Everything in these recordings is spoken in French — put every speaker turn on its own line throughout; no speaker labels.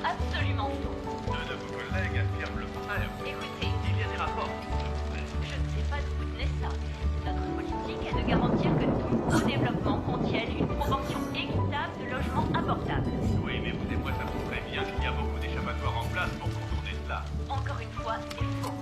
absolument faux.
Deux de vos collègues affirment le contraire.
Écoutez,
Il y a des rapports.
je ne sais pas d'où vous tenez ça. Notre politique est de garantir que tout nouveau développement contienne une proportion équitable de logements abordables.
Oui, mais vous et moi savons très bien qu'il y a beaucoup d'échappatoires en place pour contourner cela.
Encore une fois, c'est faux.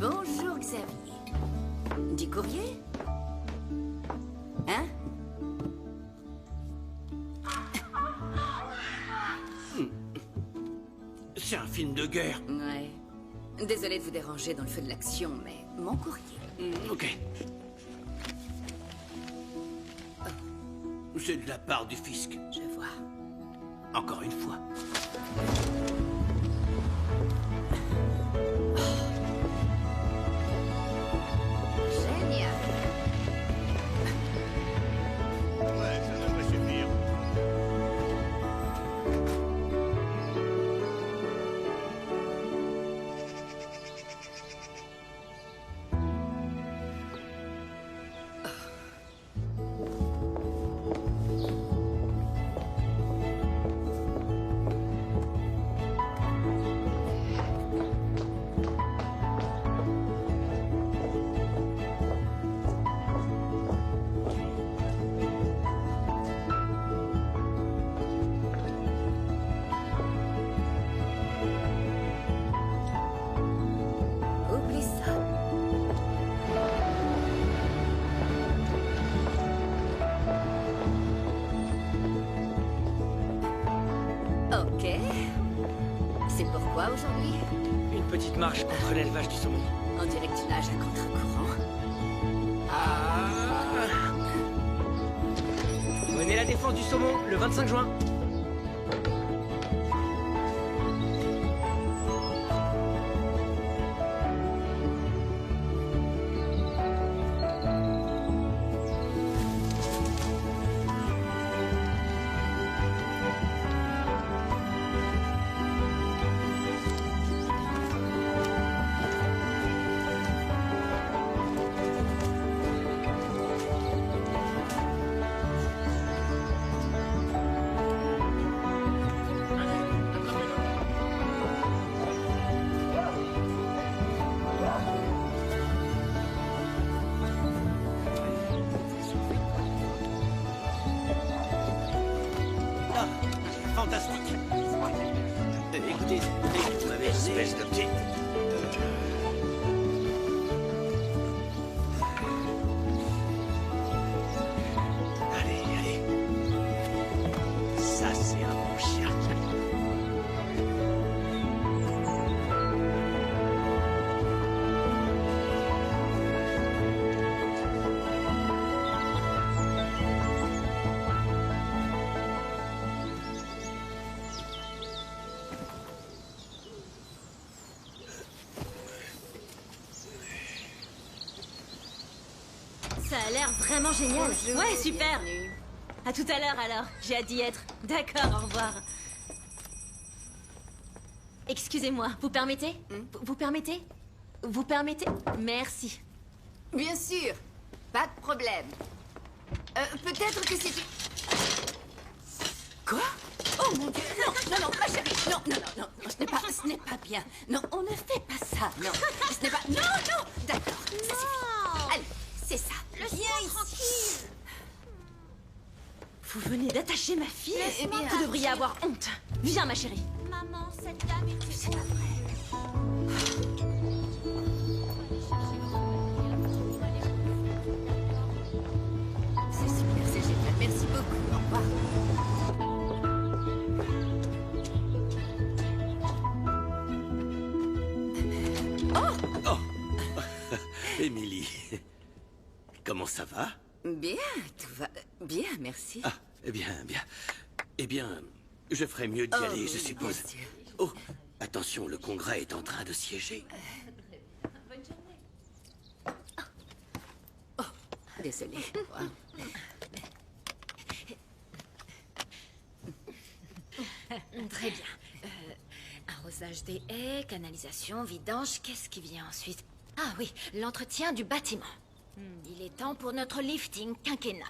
Bonjour Xavier. Du courrier? Hein?
C'est un film de guerre.
Ouais. Désolée de vous déranger dans le feu de l'action, mais mon courrier.
Ok. C'est de la part du fisc.
Je vois.
Encore une fois.
Génial.
Ouais, ça devrait suffire.
Oublie ça. Ok. C'est pourquoi aujourd'hui?
Une petite marche contre l'élevage du saumon.
On dirait que tu nages à contre-courant.
Venez la défense du saumon le 25 juin.
Ah, fantastique. Écoutez, vous m'avez espèce de petit... Allez, allez. Ça, c'est un bon chien.
Ça a l'air vraiment génial.
Bonjour,
Ouais, super.
bienvenue.
À tout à l'heure alors. J'ai hâte d'y être. D'accord, au revoir. Excusez-moi, vous permettez? Vous permettez? Vous permettez? Merci.
Bien sûr. Pas de problème. Peut-être que c'est... Quoi? Oh mon Dieu, non, non, non, ma chérie, non, non, non, non, non, ce n'est pas bien. Non, on ne fait pas ça, non. Ce n'est pas... Non, non, d'accord, ça suffit. Allez, c'est ça. Viens ici.
Vous venez d'attacher ma fille?
Eh bien,
Vous devriez avoir honte. Viens, ma chérie.
Maman, cette dame est...
C'est pas vrai. C'est super, c'est génial. Merci beaucoup. Au revoir.
Oh Émilie, comment ça va?
Bien, tout va bien, merci.
Ah, eh bien, bien. Eh bien, je ferais mieux d'y aller, je
oui,
suppose.
bien sûr.
Oh, attention, le Congrès est en train de siéger.
Désolée.
Très bien. Arrosage des haies, canalisation, vidange, qu'est-ce qui vient ensuite? Ah oui, l'entretien du bâtiment. Il est temps pour notre lifting quinquennal.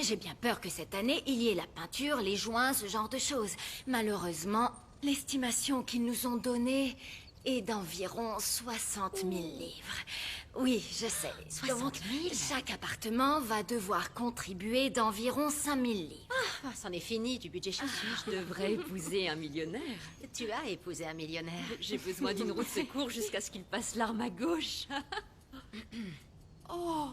J'ai bien peur que cette année, il y ait la peinture, les joints, ce genre de choses. Malheureusement, l'estimation qu'ils nous ont donnée est d'environ 60 000 livres. Oui, je sais.
60 000?
Donc, chaque appartement va devoir contribuer d'environ 5 000 livres.
Ah, c'en est fini du budget chaussure. Je devrais épouser un millionnaire.
Tu as épousé un millionnaire.
J'ai besoin d'une roue de secours jusqu'à ce qu'il passe l'arme à gauche.
Oh,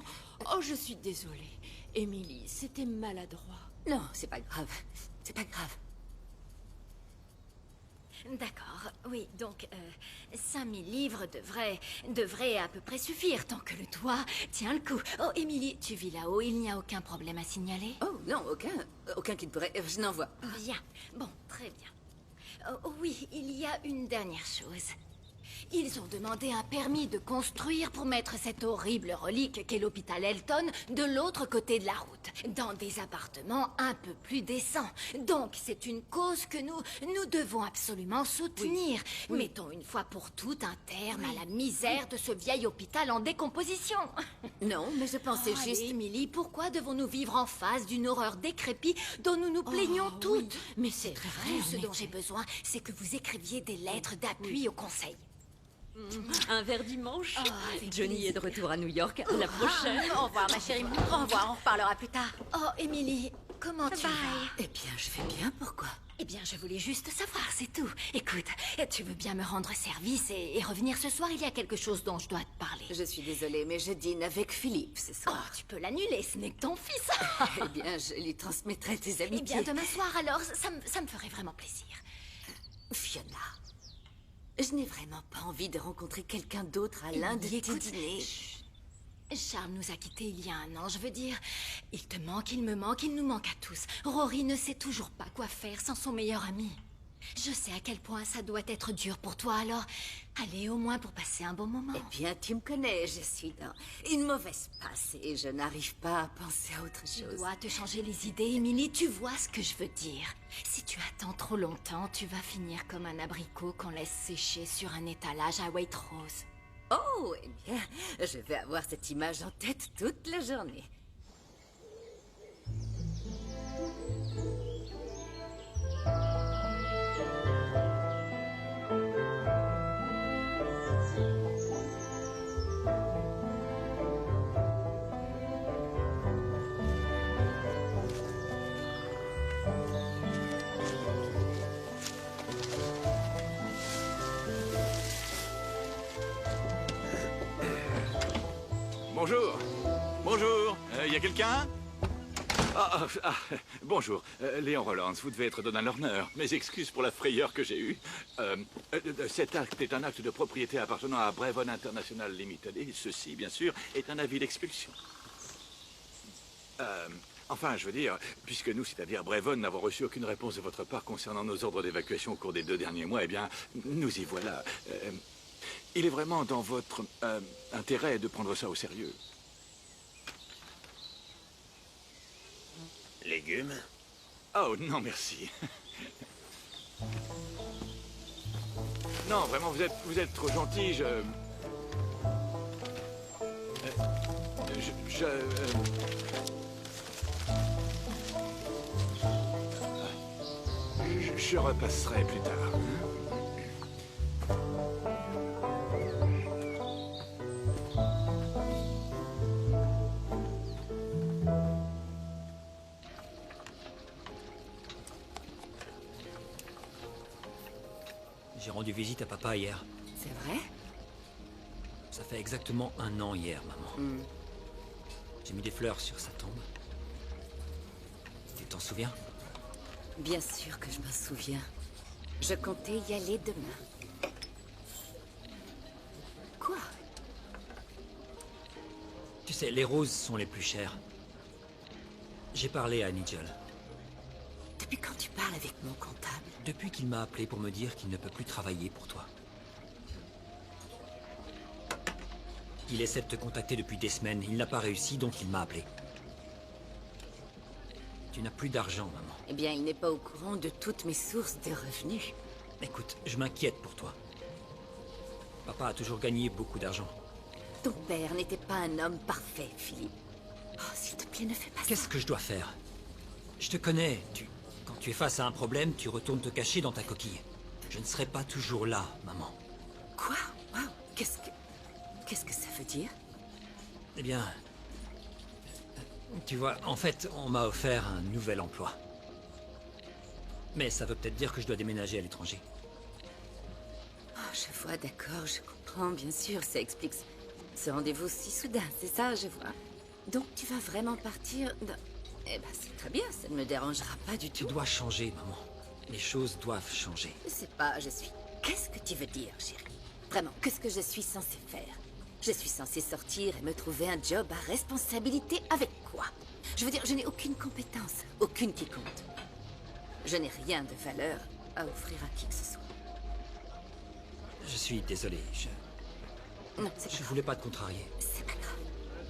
je suis désolée. Émilie, c'était maladroit.
Non, c'est pas grave. C'est pas grave.
D'accord, oui, donc 5 000 livres devraient à peu près suffire tant que le toit tient le coup. Oh, Émilie, tu vis là-haut, il n'y a aucun problème à signaler?
Oh, non, aucun qui ne pourrait... Je n'en vois pas.
Bien, bon, très bien. Oh, oui, il y a une dernière chose. Ils ont demandé un permis de construire pour mettre cette horrible relique qu'est l'hôpital Elton de l'autre côté de la route, dans des appartements un peu plus décents. Donc c'est une cause que nous devons absolument soutenir. Mettons une fois pour toutes un terme à la misère de ce vieil hôpital en décomposition.
Non, mais je pensais
Oh,
juste...
allez, Émilie, pourquoi devons-nous vivre en face d'une horreur décrépite dont nous nous plaignons toutes?
Mais c'est très vrai.
Tout ce dont j'ai besoin, c'est que vous écriviez des lettres d'appui au conseil.
Un verre dimanche.
avec
Johnny
plaisir.
est de retour à New York. À la prochaine.
Au revoir, ma chérie. Au revoir, on reparlera plus tard.
Oh, Émilie, comment tu vas?
Eh bien, je vais bien, pourquoi?
Eh bien, je voulais juste savoir, c'est tout. Écoute, tu veux bien me rendre service et revenir ce soir? Il y a quelque chose dont je dois te parler.
Je suis désolée, mais je dîne avec Philippe ce
Oh,
soir.
tu peux l'annuler, ce n'est que ton fils.
Eh bien, je lui transmettrai tes
Eh
amitiés.
bien, demain soir, alors, ça me ferait vraiment plaisir.
Fiona, je n'ai vraiment pas envie de rencontrer quelqu'un d'autre à l'un de tes
Écoute,
dîners.
Charles nous a quittés il y a 1 an, je veux dire. Il te manque, il me manque, il nous manque à tous. Rory ne sait toujours pas quoi faire sans son meilleur ami. Je sais à quel point ça doit être dur pour toi, alors allez au moins pour passer un bon moment.
Eh bien, tu me connais, je suis dans une mauvaise passe et je n'arrive pas à penser à autre
Tu
chose.
dois te changer les idées, Émilie, tu vois ce que je veux dire. Si tu attends trop longtemps, tu vas finir comme un abricot qu'on laisse sécher sur un étalage à Waitrose.
Oh, eh bien, je vais avoir cette image en tête toute la journée.
Bonjour. Bonjour. Y a quelqu'un? Bonjour. Léon Rollands, vous devez être Donald Lerner. Mes excuses pour la frayeur que j'ai eue. Cet acte est un acte de propriété appartenant à Brevon International Limited. Et ceci, bien sûr, est un avis d'expulsion. Enfin, je veux dire, puisque nous, c'est-à-dire Brevon, n'avons reçu aucune réponse de votre part concernant nos ordres d'évacuation au cours des 2 derniers mois, eh bien, nous y voilà. Il est vraiment dans votre intérêt de prendre ça au sérieux.
Légumes?
Oh, non, merci. Non, vraiment, vous êtes trop gentil, je repasserai plus tard.
J'ai rendu visite à papa hier.
C'est vrai?
Ça fait exactement 1 an hier, maman. J'ai mis des fleurs sur sa tombe. Tu t'en souviens?
Bien sûr que je m'en souviens. Je comptais y aller demain. Quoi?
Tu sais, les roses sont les plus chères. J'ai parlé à Nigel.
Depuis quand tu parles avec mon comptable?
Depuis qu'il m'a appelé pour me dire qu'il ne peut plus travailler pour toi. Il essaie de te contacter depuis des semaines. Il n'a pas réussi, donc il m'a appelé. Tu n'as plus d'argent, maman.
Eh bien, il n'est pas au courant de toutes mes sources de revenus.
Écoute, je m'inquiète pour toi. Papa a toujours gagné beaucoup d'argent.
Ton père n'était pas un homme parfait, Philippe. Oh, s'il te plaît, ne fais pas ça.
Qu'est-ce que je dois faire? Je te connais. Quand tu es face à un problème, tu retournes te cacher dans ta coquille. Je ne serai pas toujours là, maman.
Quoi? Wow. Qu'est-ce que ça veut dire?
Eh bien... Tu vois, en fait, on m'a offert un nouvel emploi. Mais ça veut peut-être dire que je dois déménager à l'étranger.
Oh, je vois, d'accord, je comprends, bien sûr, ça explique ce rendez-vous si soudain, c'est ça, je vois. Donc tu vas vraiment partir dans... Eh ben, c'est très bien, ça ne me dérangera pas du
Tu
tout.
dois changer, maman. Les choses doivent changer.
Je sais pas, je suis... Qu'est-ce que tu veux dire, chérie? Vraiment, qu'est-ce que je suis censée faire? Je suis censée sortir et me trouver un job à responsabilité avec quoi? Je veux dire, je n'ai aucune compétence, aucune qui compte. Je n'ai rien de valeur à offrir à qui que ce soit.
Je suis désolé,
Non, c'est pas
je
grave.
voulais pas te contrarier.
C'est pas grave.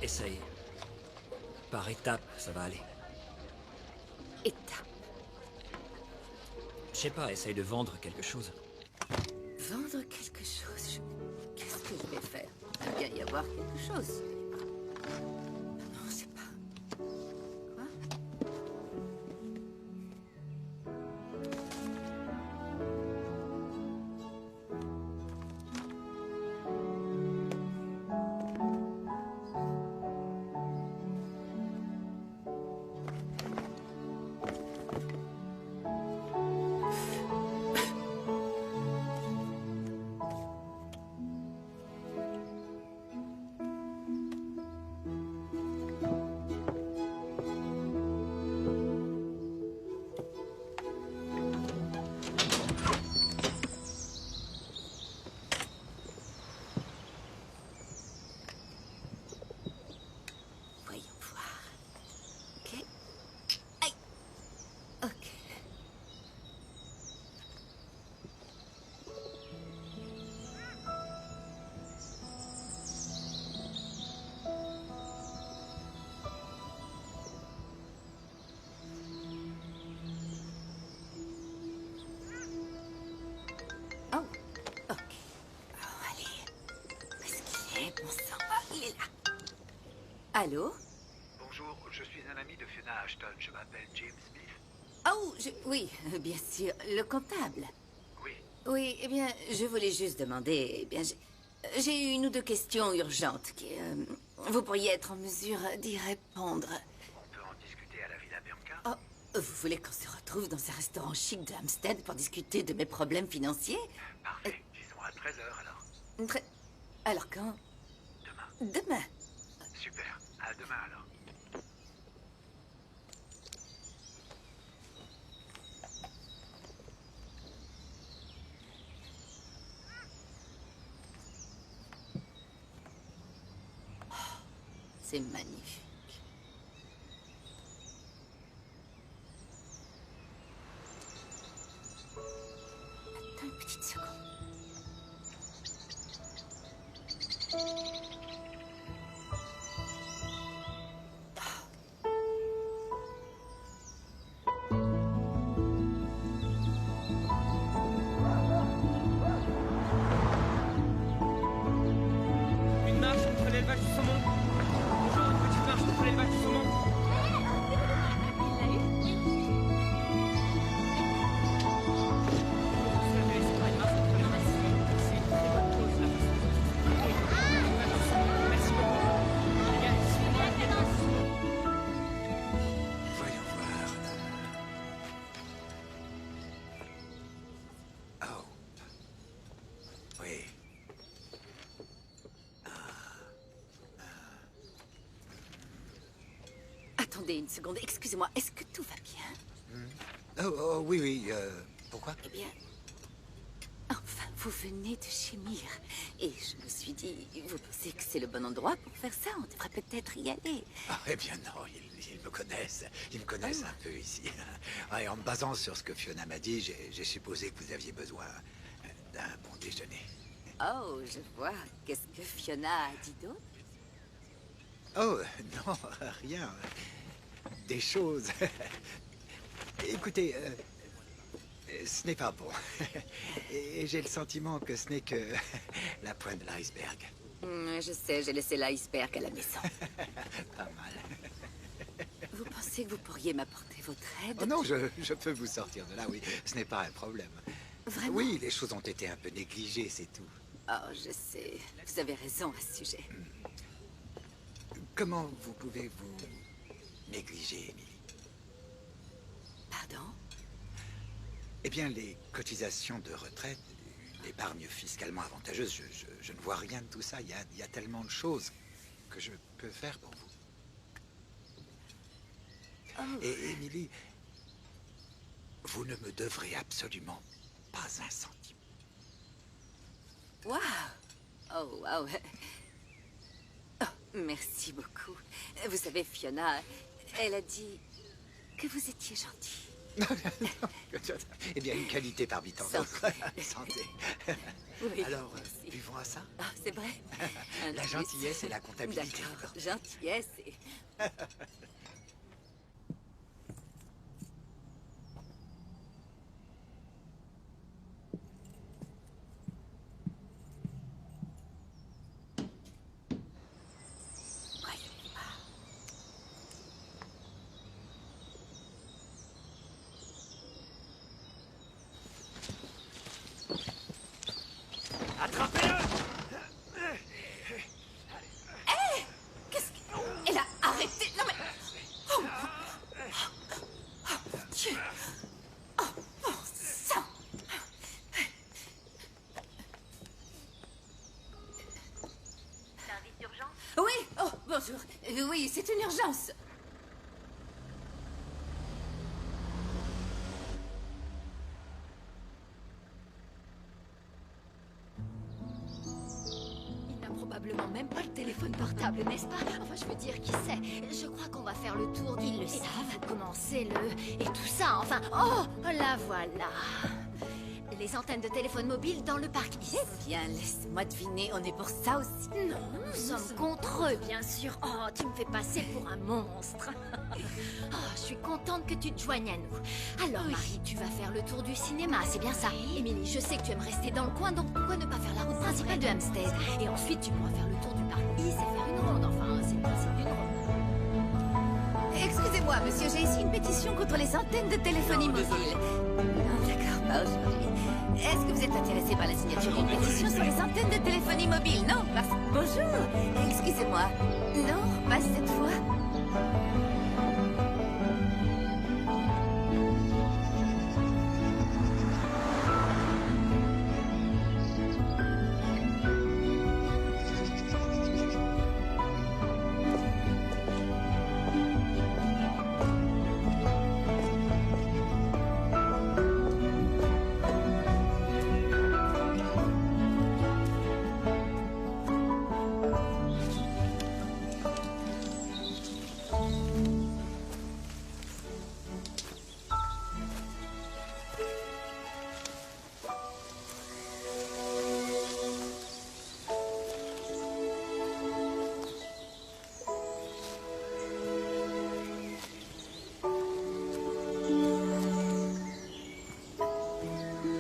Essaye. Par étapes, ça va aller.
Étape.
Je sais pas, essaye de vendre quelque chose.
Vendre quelque chose. Qu'est-ce que je vais faire? Il va bien y avoir quelque chose. Non, c'est pas... Quoi? Voyons voir. Ok. Aïe. Ok. Oh, ok. Oh, allez. Où est-ce qu'il est, bon sang? Ah, il est là. Allô?
Bonjour, je suis un ami de Fiona Ashton. Je m'appelle James Smith.
Oh, oui, bien sûr, le comptable.
Oui.
Oui, eh bien, je voulais juste demander, eh bien, j'ai eu une ou deux questions urgentes qui, vous pourriez être en mesure d'y répondre.
On peut en discuter à la Villa Bianca?
Oh, vous voulez qu'on se retrouve dans un restaurant chic de Hampstead pour discuter de mes problèmes financiers?
Parfait. Disons à 13 h alors.
Alors quand?
Demain.
Demain.
Super. À demain alors.
C'est magnifique. Attends une petite seconde.
Une marche contre l'élevage du saumon. Bonjour, une petite marche contre l'élevage du saumon. Vous savez, c'est pas une marche contre l'élevage du saumon. C'est une très bonne cause, la façon dont vous expliquez l'élevage du saumon. Merci beaucoup. Les gars, suivez-moi.
Voyons voir. Oh. Oui.
Attendez une seconde, excusez-moi, est-ce que tout va bien?
Oh, oui, oui. Pourquoi?
Eh bien, enfin, vous venez de gémir. Et je me suis dit, vous pensez que c'est le bon endroit pour faire ça? On devrait peut-être y aller.
Ah, eh bien non, ils me connaissent. Ils me connaissent un peu ici. Et en me basant sur ce que Fiona m'a dit, j'ai supposé que vous aviez besoin d'un bon déjeuner.
Oh, je vois. Qu'est-ce que Fiona a dit d'autre?
Oh, non, rien. des choses. Écoutez, ce n'est pas bon. Et j'ai le sentiment que ce n'est que la pointe de l'iceberg.
Je sais, j'ai laissé l'iceberg à la maison.
Pas mal.
Vous pensez que vous pourriez m'apporter votre aide?
Oh non, je peux vous sortir de là, oui. Ce n'est pas un problème.
Vraiment?
Oui, les choses ont été un peu négligées, c'est tout.
Oh, je sais. Vous avez raison à ce sujet.
Comment vous pouvez vous négliger, Émilie?
Pardon?
Eh bien, les cotisations de retraite, l'épargne fiscalement avantageuse, je ne vois rien de tout ça. Il y a tellement de choses que je peux faire pour vous.
Oh.
Et Émilie, vous ne me devrez absolument pas un centime.
Waouh! Oh, waouh! Oh, merci beaucoup. Vous savez, Fiona, elle a dit que vous étiez gentil.
Eh bien, une qualité parmi tant d'autres. Santé.
Oui,
alors,
merci.
buvons à ça?
Ah, c'est vrai?
La gentillesse et la comptabilité.
D'accord, gentillesse et...
Attrapez-le!
Hé! Qu'est-ce que... Elle a arrêté... Non mais... Oh, oh Dieu! Oh, bon sang!
Service d'urgence?
Oui! Oh, bonjour. Oui, c'est une urgence.
Il n'a probablement même pas le téléphone portable, n'est-ce pas? Enfin, je veux dire, qui sait? Je crois qu'on va faire le tour du... Ils le savent. Commencer le... Et tout ça, enfin... Oh, la voilà. Les antennes de téléphone mobile dans le parc bis.
Eh bien, laisse-moi deviner, on est pour ça aussi.
Non, nous sommes contre eux, bien sûr. Oh, tu me fais passer pour un monstre. Oh, je suis contente que tu te joignes à nous. Alors, Marie, tu vas faire le tour du cinéma, c'est bien ça? Émilie, je sais que tu aimes rester dans le coin, donc pourquoi ne pas faire la route principale de Hampstead? Et ensuite, tu pourras faire le tour du parc bis et faire une ronde. Enfin, c'est le principe d'une ronde.
Excusez-moi, monsieur, j'ai ici une pétition contre les antennes de téléphonie
Non,
mobile.
désolé.
Non, d'accord, pas aujourd'hui. Est-ce que vous êtes intéressé par la signature d'une pétition sur les antennes de téléphonie mobile? Non, parce... Bonjour, excusez-moi. Non, pas cette fois.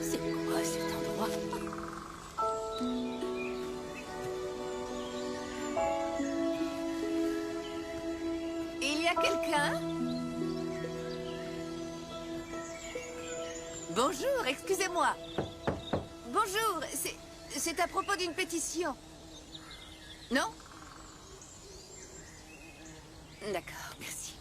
C'est quoi cet endroit? Il y a quelqu'un? Bonjour, excusez-moi. Bonjour, c'est à propos d'une pétition. Non? D'accord, merci.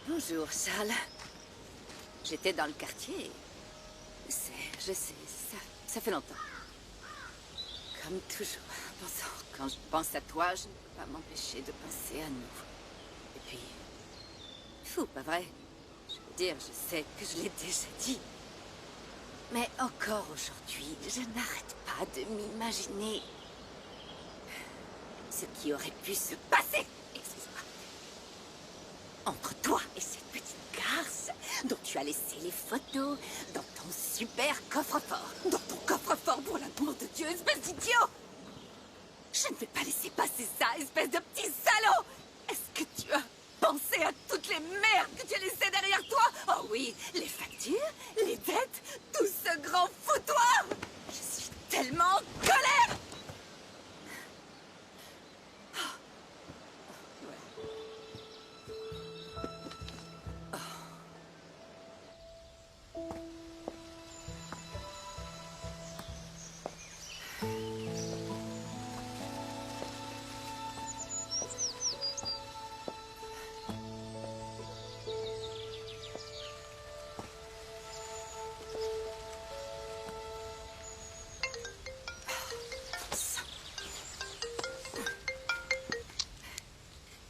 Bonjour, Charles. J'étais dans le quartier. Je sais, ça fait longtemps. Comme toujours. Quand je pense à toi, je ne peux pas m'empêcher de penser à nous. Et puis... Fou, pas vrai? Je veux dire, je sais que je l'ai déjà dit. Mais encore aujourd'hui, je n'arrête pas de m'imaginer ce qui aurait pu se passer. Excuse-moi. Entre toi et cette petite garce dont tu as laissé les photos dans ton super coffre-fort. Dans ton coffre-fort, pour l'amour de Dieu, espèce d'idiot! Je ne vais pas laisser passer ça, espèce de petit salaud! Est-ce que tu as pensé à toutes les merdes que tu as laissées derrière toi? Oh oui, les factures, les dettes, tout ce grand foutoir! Je suis tellement en colère!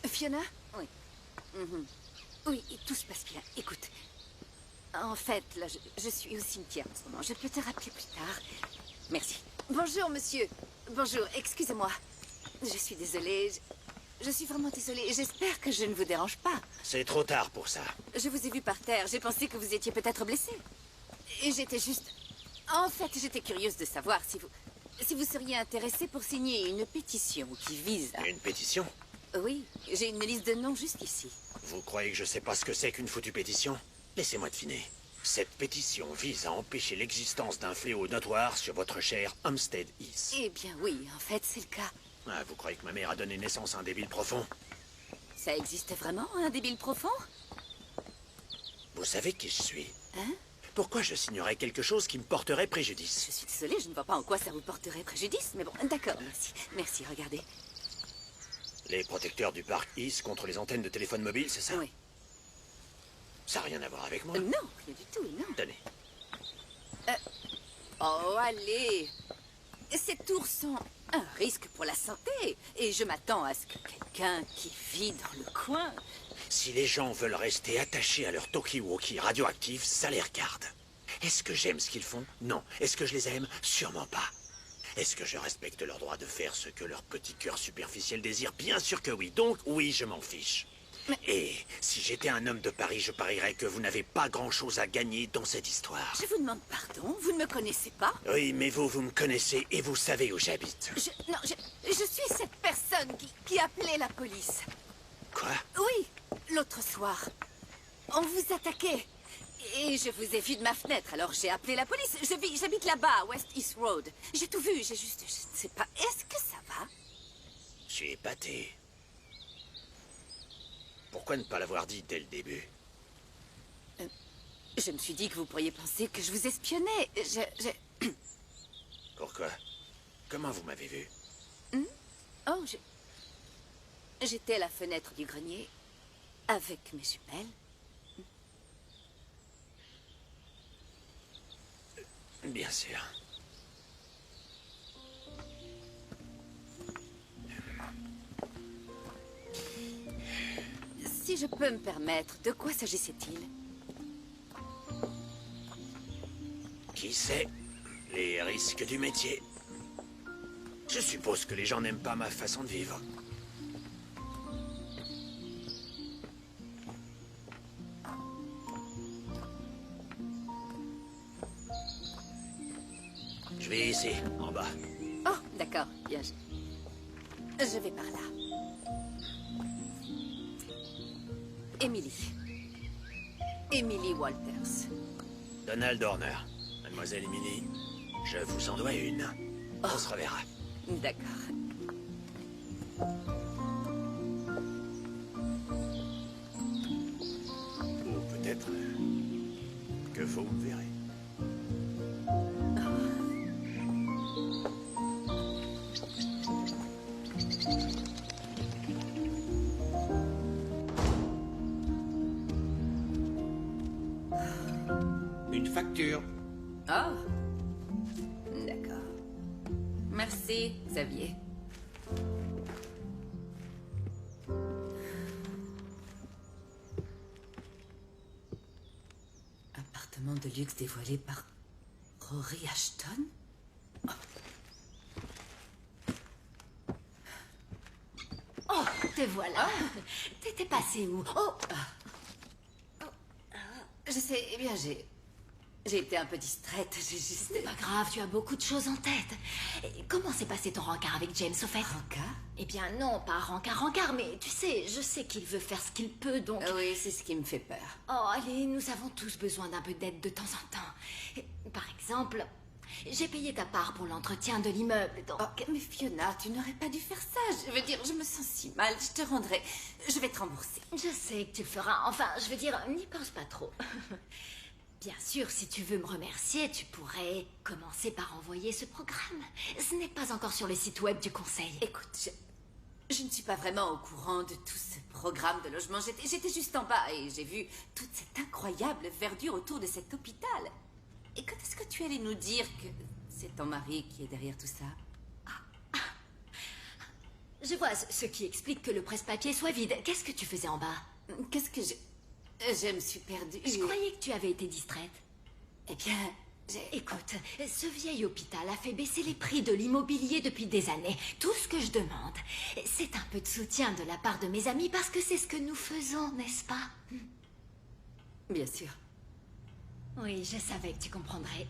Fiona? Oui. Oui, tout se passe bien. Écoute, en fait, là, je suis au cimetière en ce moment. Je peux te rappeler plus tard. Merci. Bonjour, monsieur. Bonjour, excusez-moi. Je suis désolée. Je suis vraiment désolée. J'espère que je ne vous dérange pas.
C'est trop tard pour ça.
Je vous ai vu par terre. J'ai pensé que vous étiez peut-être blessé. Et j'étais juste... En fait, j'étais curieuse de savoir si vous seriez intéressé pour signer une pétition qui vise à...
Une pétition?
Oui, j'ai une liste de noms juste ici.
Vous croyez que je sais pas ce que c'est qu'une foutue pétition? Laissez-moi deviner. Cette pétition vise à empêcher l'existence d'un fléau notoire sur votre cher Homestead East.
Eh bien oui, en fait, c'est le cas.
Ah, vous croyez que ma mère a donné naissance à un débile profond?
Ça existe vraiment, un débile profond?
Vous savez qui je suis?
Hein?
Pourquoi je signerais quelque chose qui me porterait préjudice?
Je suis désolée, je ne vois pas en quoi ça vous porterait préjudice, mais bon, d'accord, merci. Merci, regardez.
Les protecteurs du parc East contre les antennes de téléphone mobile, c'est ça?
Oui.
Ça n'a rien à voir avec moi?
Non, rien du tout, non.
Tenez.
Oh, allez! Ces tours sont un risque pour la santé, et je m'attends à ce que quelqu'un qui vit dans le coin...
Si les gens veulent rester attachés à leur talkie-walkie radioactif, ça les regarde. Est-ce que j'aime ce qu'ils font? Non. Est-ce que je les aime? Sûrement pas. Est-ce que je respecte leur droit de faire ce que leur petit cœur superficiel désire? Bien sûr que oui. Donc, oui, je m'en fiche.
Mais...
Et si j'étais un homme de Paris, je parierais que vous n'avez pas grand-chose à gagner dans cette histoire.
Je vous demande pardon, vous ne me connaissez pas?
Oui, mais vous me connaissez et vous savez où j'habite.
Je suis cette personne qui appelait la police.
Quoi?
Oui, l'autre soir. On vous attaquait. Et je vous ai vu de ma fenêtre, alors j'ai appelé la police. J'habite là-bas, à West East Road. J'ai tout vu, je ne sais pas. Est-ce que ça va?
Je suis épaté. Pourquoi ne pas l'avoir dit dès le début?
Je me suis dit que vous pourriez penser que je vous espionnais.
Pourquoi? Comment vous m'avez vu?
Oh, j'étais à la fenêtre du grenier avec mes jumelles.
Bien sûr.
Si je peux me permettre, de quoi s'agissait-il?
Qui sait? Les risques du métier. Je suppose que les gens n'aiment pas ma façon de vivre. Je vais ici, en bas.
Oh, d'accord, bien. Je vais par là. Emily. Emily Walters.
Donald Horner. Mademoiselle Emily, je vous en dois une. On se reverra.
D'accord.
Ou peut-être que vous me verrez.
Une facture.
Oh. D'accord. Merci, Xavier. Appartement de luxe dévoilé par Rory Ashton?
Oh, te voilà. T'étais passé où? Oh,
Je sais, eh bien, j'ai été un peu distraite, j'ai juste...
c'est pas grave, tu as beaucoup de choses en tête. Et comment s'est passé ton rencard avec James, au fait?
Rencard?
Eh bien non, pas rencard, mais tu sais, je sais qu'il veut faire ce qu'il peut, donc...
Oui, c'est ce qui me fait peur.
Oh, allez, nous avons tous besoin d'un peu d'aide de temps en temps. Par exemple, j'ai payé ta part pour l'entretien de l'immeuble, donc...
Oh, mais Fiona, tu n'aurais pas dû faire ça. Je veux dire, je me sens si mal, je te rendrai... Je vais te rembourser.
Je sais que tu le feras. Enfin, je veux dire, n'y pense pas trop. Bien sûr, si tu veux me remercier, tu pourrais commencer par envoyer ce programme. Ce n'est pas encore sur le site web du conseil.
Écoute, je ne suis pas vraiment au courant de tout ce programme de logement. J'étais juste en bas et j'ai vu toute cette incroyable verdure autour de cet hôpital. Et quand est-ce que tu allais nous dire que c'est ton mari qui est derrière tout ça?
Je vois ce qui explique que le presse-papier soit vide. Qu'est-ce que tu faisais en bas?
Qu'est-ce que je me suis perdue.
Je croyais que tu avais été distraite.
Eh bien,
Écoute, ce vieil hôpital a fait baisser les prix de l'immobilier depuis des années. Tout ce que je demande, c'est un peu de soutien de la part de mes amis parce que c'est ce que nous faisons, n'est-ce pas?
Bien sûr.
Oui, je savais que tu comprendrais.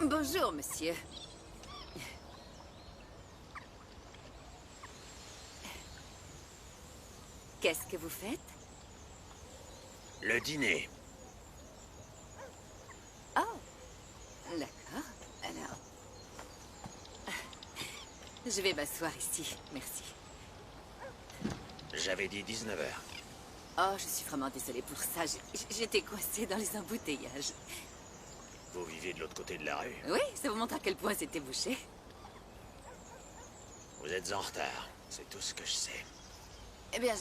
Bonjour, monsieur. Qu'est-ce que vous faites?
Le dîner.
Oh, d'accord. Alors... Je vais m'asseoir ici, merci.
J'avais dit 19h.
Oh, je suis vraiment désolée pour ça. J'étais coincée dans les embouteillages.
Vous vivez de l'autre côté de la rue.
Oui, ça vous montre à quel point c'était bouché.
Vous êtes en retard, c'est tout ce que je sais.
Eh bien,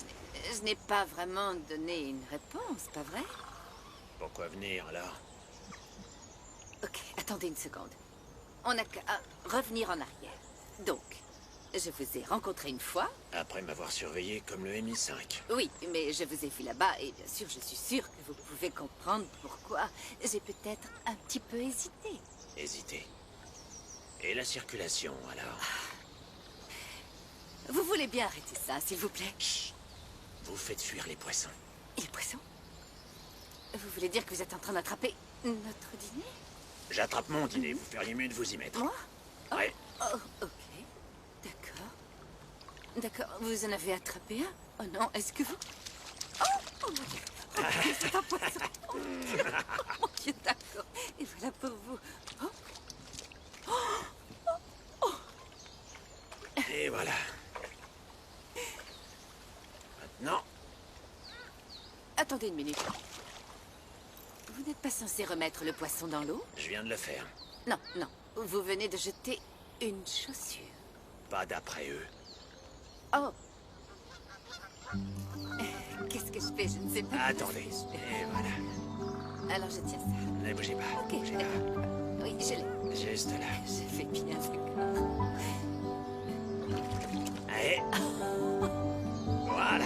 je n'ai pas vraiment donné une réponse, pas vrai?
Pourquoi venir, alors?
Ok, attendez une seconde. On n'a qu'à revenir en arrière. Donc, je vous ai rencontré une fois.
Après m'avoir surveillé comme le MI5.
Oui, mais je vous ai vu là-bas et bien sûr, je suis sûre que vous pouvez comprendre pourquoi j'ai peut-être un petit peu hésité.
Hésité. Et la circulation, alors?
Vous voulez bien arrêter ça, s'il vous plaît?
Chut. Vous faites fuir les poissons.
Les poissons? Vous voulez dire que vous êtes en train d'attraper notre dîner?
J'attrape mon dîner, vous feriez mieux de vous y mettre.
Moi?
Ouais.
Oh, ok. D'accord. D'accord, vous en avez attrapé un? Oh non, est-ce que vous... Oh mon Dieu. Oh mon Dieu, c'est un poisson. Oh mon Dieu, oh, mon Dieu, d'accord. Et voilà pour vous. Oh.
Et voilà. Maintenant,
Attendez une minute. Vous n'êtes pas censé remettre le poisson dans l'eau?
je viens de le faire.
Non, non. Vous venez de jeter une chaussure.
Pas d'après eux.
Oh. Qu'est-ce que je fais? Je ne sais pas.
Attendez. Et voilà.
Alors je tiens ça.
Ne bougez pas.
Ok,
Bougez pas.
d'accord. Oui, je l'ai.
Juste là.
Je fais bien, d'accord.
Allez. Voilà.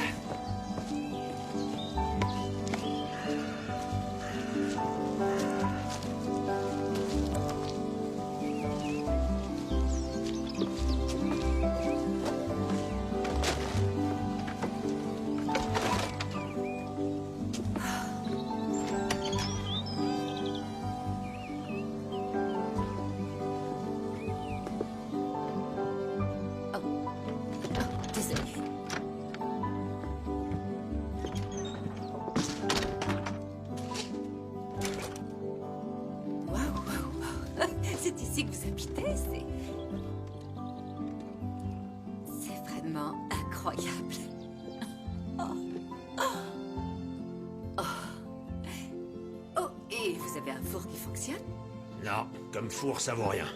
Désolée. Waouh, waouh. C'est ici que vous habitez, c'est vraiment incroyable. Oh. Oh. Oh, et vous avez un four qui fonctionne?
Non, comme four, ça vaut rien.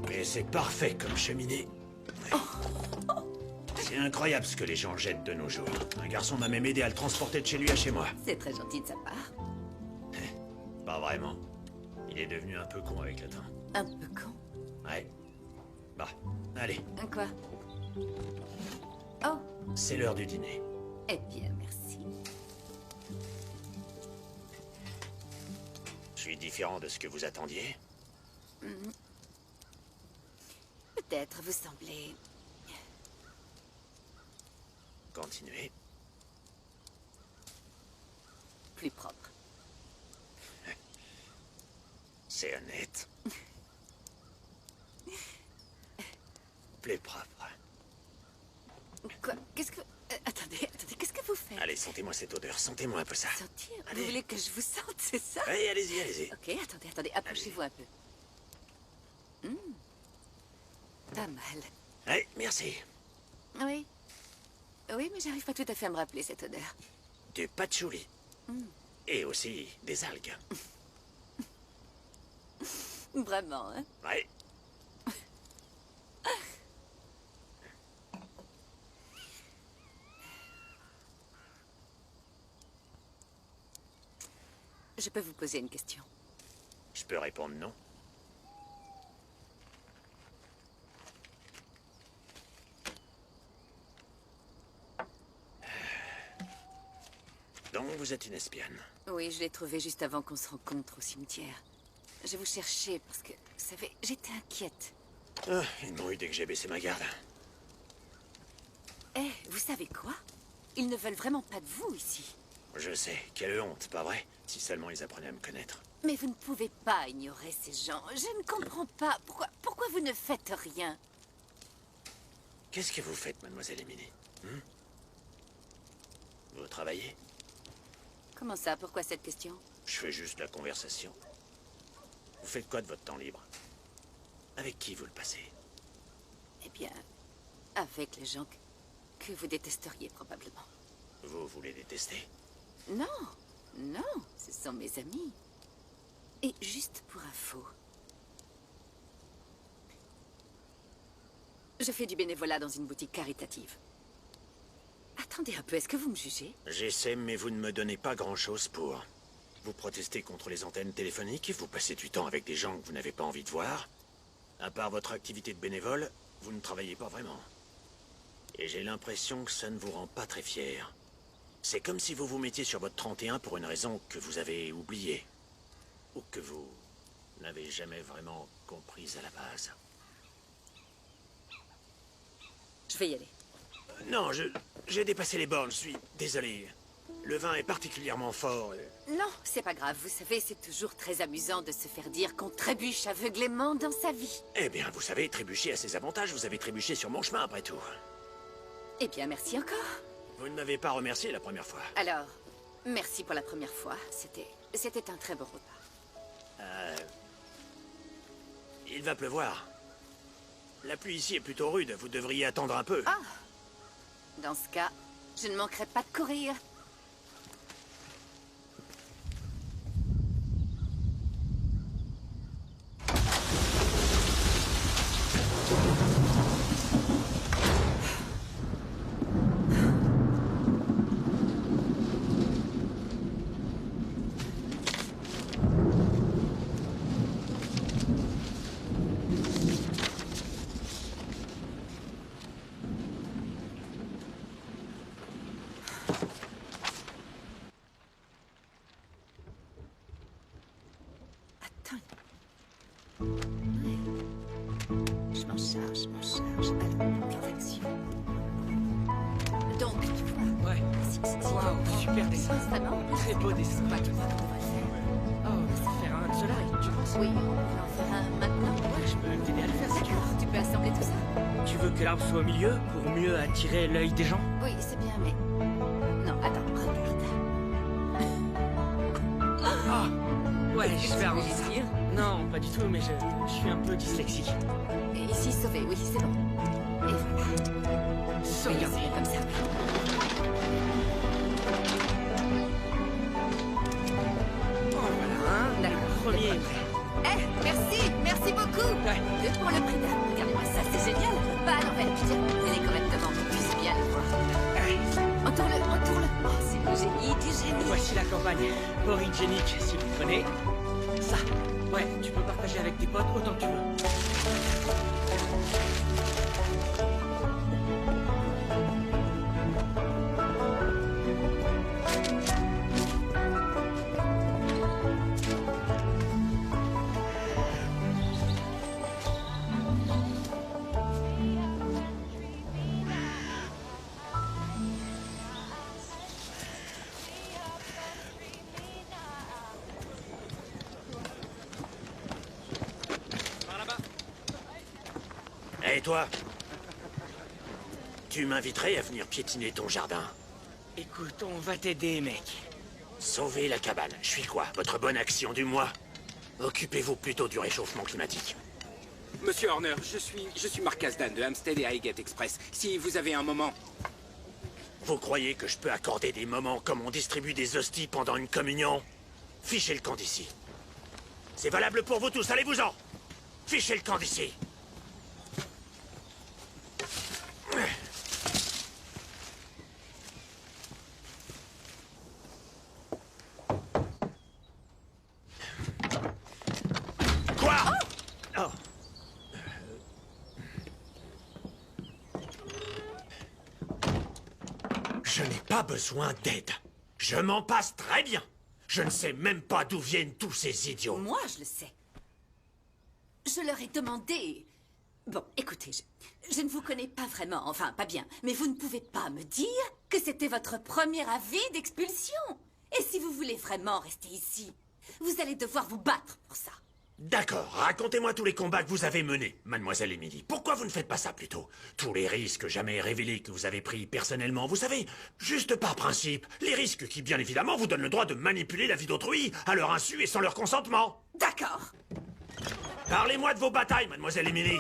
Mais c'est parfait comme cheminée. C'est incroyable ce que les gens jettent de nos jours. Un garçon m'a même aidé à le transporter de chez lui à chez moi.
C'est très gentil de sa part.
Pas vraiment. Il est devenu un peu con avec le temps.
Un peu con.
Ouais. Bah, allez,
Quoi? Oh,
c'est l'heure du dîner.
eh bien, merci.
Je suis différent de ce que vous attendiez.
Peut-être vous semblez...
Continuez.
plus propre.
C'est honnête. Plus propre.
Quoi? Qu'est-ce que... attendez, qu'est-ce que vous faites?
Allez, sentez-moi cette odeur. Sentez-moi un peu ça.
Sentir?
Allez.
Vous voulez que je vous sente, c'est ça?
Allez, allez-y, allez-y.
Ok, attendez, approchez-vous un peu. Pas mal.
Allez, merci.
Oui. Oui, mais j'arrive pas tout à fait à me rappeler cette odeur.
Du patchouli. Et aussi des algues.
Vraiment, hein?
Ouais.
Je peux vous poser une question?
Je peux répondre non. Donc vous êtes une espionne.
Oui, je l'ai trouvé juste avant qu'on se rencontre au cimetière. Je vous cherchais parce que, vous savez, j'étais inquiète.
Ah, ils m'ont eu dès que j'ai baissé ma garde.
Eh, vous savez quoi? Ils ne veulent vraiment pas de vous ici.
Je sais, quelle honte, pas vrai? Si seulement ils apprenaient à me connaître.
Mais vous ne pouvez pas ignorer ces gens. Je ne comprends pas. Pourquoi vous ne faites rien?
Qu'est-ce que vous faites, mademoiselle Emily? Vous travaillez?
Comment ça? Pourquoi cette question?
Je fais juste la conversation. Vous faites quoi de votre temps libre? Avec qui vous le passez?
Eh bien, avec les gens que vous détesteriez probablement.
Vous les détestez?
Non, non, ce sont mes amis. Et juste pour info, je fais du bénévolat dans une boutique caritative. Attendez un peu, est-ce que vous me jugez?
J'essaie, mais vous ne me donnez pas grand-chose pour. Vous protestez contre les antennes téléphoniques, vous passez du temps avec des gens que vous n'avez pas envie de voir. À part votre activité de bénévole, vous ne travaillez pas vraiment. Et j'ai l'impression que ça ne vous rend pas très fier. C'est comme si vous vous mettiez sur votre 31 pour une raison que vous avez oubliée. Ou que vous n'avez jamais vraiment comprise à la base.
Je vais y aller.
Non, j'ai dépassé les bornes, je suis désolé. Le vin est particulièrement fort.
Non, c'est pas grave. Vous savez, c'est toujours très amusant de se faire dire qu'on trébuche aveuglément dans sa vie.
Eh bien, vous savez, trébucher a ses avantages. Vous avez trébuché sur mon chemin, après tout.
Eh bien, merci encore.
Vous ne m'avez pas remercié la première fois.
Alors, merci pour la première fois. C'était un très beau repas.
Il va pleuvoir. La pluie ici est plutôt rude, vous devriez attendre un peu.
Ah! Dans ce cas, je ne manquerai pas de courir. Je m'en charge. Alors, perfection. Donc, tu vois.
Ouais. Waouh, super dessin.
Vraiment?
Très beau dessin.
Pas tout ça.
Oh, c'est faire un de cela, tu penses?
Oui, on peut en faire un maintenant.
Ouais, je peux t'aider à le faire si tu veux.
Tu peux assembler tout ça?
Tu veux que l'arbre soit au milieu pour mieux attirer l'œil des gens?
Oui, c'est bien, mais... Non, attends, regarde.
Ah, ouais, je vais arranger ça.
Lire.
Non, pas du tout, mais je suis un peu dyslexique.
Et ici, sauvé, oui, c'est bon. Et voilà.
Sauvegarder.
Oui, c'est comme ça.
Oh, voilà, hein.
D'accord.
Premier.
Merci beaucoup.
Ouais.
Deux pour le prix d'un. Regardez-moi ça, c'est génial. Pas à l'envers, tu tiens. Tenez correctement, qu'on puisse bien le voir. Entoure-le. Oh, c'est du génie.
Voici la campagne origénique, si vous prenez. Ça. Ouais, tu peux partager avec tes potes autant que tu veux.
Et toi? Tu m'inviterais à venir piétiner ton jardin?
Écoute, on va t'aider, mec.
Sauver la cabane. Je suis quoi? Votre bonne action du mois? Occupez-vous plutôt du réchauffement climatique.
Monsieur Horner, je suis Mark Kasdan de Hampstead et Highgate Express. Si vous avez un moment...
Vous croyez que je peux accorder des moments comme on distribue des hosties pendant une communion? Fichez le camp d'ici. C'est valable pour vous tous, allez-vous-en! Fichez le camp d'ici. Quoi? Oh. Je n'ai pas besoin d'aide. Je m'en passe très bien. Je ne sais même pas d'où viennent tous ces idiots.
Moi, je le sais. Je leur ai demandé... Bon, écoutez, je ne vous connais pas vraiment, enfin, pas bien, mais vous ne pouvez pas me dire que c'était votre premier avis d'expulsion. Et si vous voulez vraiment rester ici, vous allez devoir vous battre pour ça.
D'accord, racontez-moi tous les combats que vous avez menés, mademoiselle Emily. Pourquoi vous ne faites pas ça plutôt? Tous les risques jamais révélés que vous avez pris personnellement, vous savez, juste par principe. Les risques qui, bien évidemment, vous donnent le droit de manipuler la vie d'autrui, à leur insu et sans leur consentement.
D'accord.
Parlez-moi de vos batailles, mademoiselle Emily.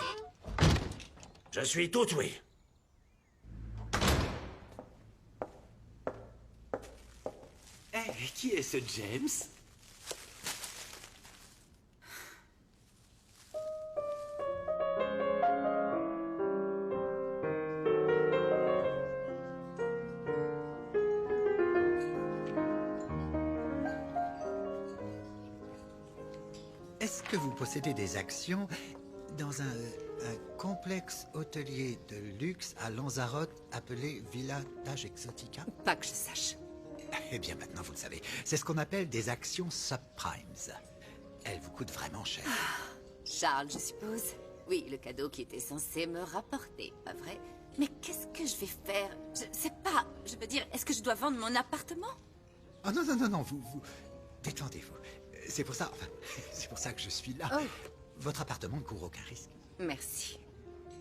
Je suis tout oui.
Qui est ce James?
Est-ce que vous possédez des actions dans un complexe hôtelier de luxe à Lanzarote appelé Villa Taj Exotica?
Pas que je sache.
Eh bien, maintenant, vous le savez. C'est ce qu'on appelle des actions subprimes. Elles vous coûtent vraiment cher.
Charles, je suppose. Oui, le cadeau qui était censé me rapporter, pas vrai? Mais qu'est-ce que je vais faire? Je sais pas. Je veux dire, est-ce que je dois vendre mon appartement?
Oh non, vous... Détendez-vous. C'est pour ça... Enfin, c'est pour ça que je suis là.
Oh.
Votre appartement ne court aucun risque.
Merci.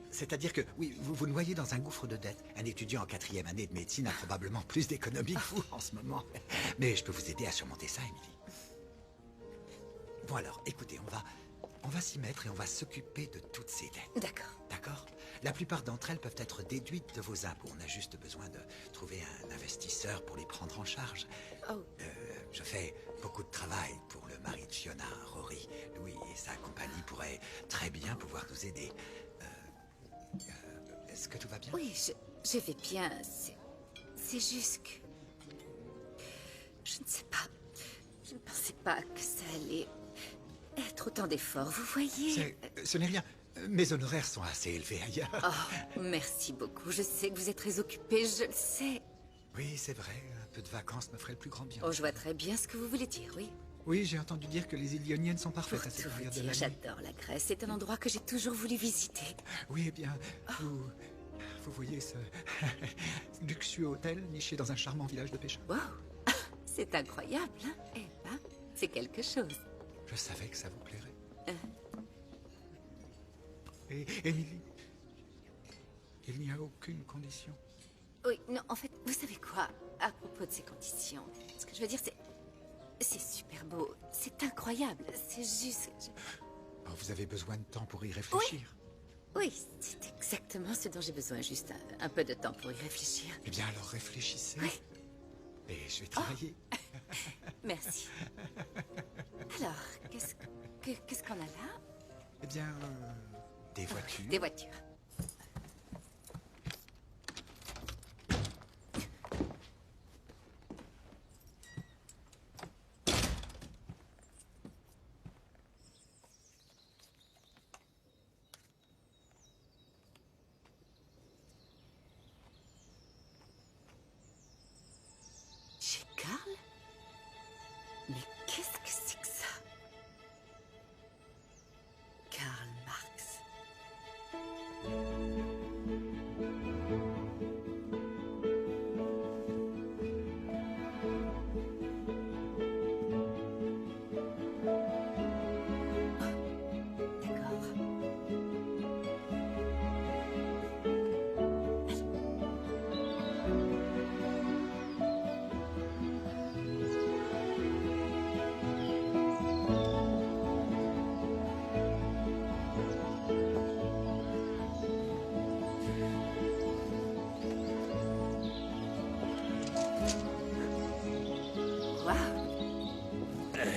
C'est-à-dire que, oui, vous vous noyez dans un gouffre de dettes. Un étudiant en 4e année de médecine a probablement plus d'économies que vous en ce moment. Mais je peux vous aider à surmonter ça, Emily. Bon alors, écoutez, on va s'y mettre et on va s'occuper de toutes ces dettes.
D'accord.
D'accord? La plupart d'entre elles peuvent être déduites de vos impôts. On a juste besoin de trouver un investisseur pour les prendre en charge.
Oh.
Je fais beaucoup de travail pour le mari de Fiona, Rory. Louis et sa compagnie pourraient très bien pouvoir nous aider. Est-ce que tout va bien?
Oui, je vais bien. C'est juste que... Je ne sais pas. Je ne pensais pas que ça allait être autant d'efforts, vous voyez?
Ce n'est rien. Mes honoraires sont assez élevés ailleurs.
Oh, merci beaucoup. Je sais que vous êtes très occupé, je le sais.
Oui, c'est vrai. Un peu de vacances me ferait le plus grand bien.
Oh, je vois très bien ce que vous voulez dire, oui.
Oui, j'ai entendu dire que les îles Ioniennes sont parfaites
Pour
à cette
tout
période
vous
de
dire,
l'année.
j'adore la Grèce. C'est un endroit que j'ai toujours voulu visiter.
Oui, eh bien, vous voyez ce luxueux hôtel niché dans un charmant village de pêcheurs.
Wow, c'est incroyable, hein? Eh ben, c'est quelque chose.
Je savais que ça vous plairait. Et Émilie, il n'y a aucune condition.
Oui, non, en fait, vous savez quoi? À propos de ces conditions, ce que je veux dire, c'est super beau. C'est incroyable. C'est juste...
Oh, vous avez besoin de temps pour y réfléchir.
Oui, c'est exactement ce dont j'ai besoin. Juste un peu de temps pour y réfléchir.
Eh bien, alors réfléchissez.
Oui.
Et je vais travailler.
Merci. Alors, qu'est-ce qu'on a là?
Eh bien, des voitures.
Des voitures. Chez Karl? Mais qu'est-ce que c'est que ça? Karl Marx.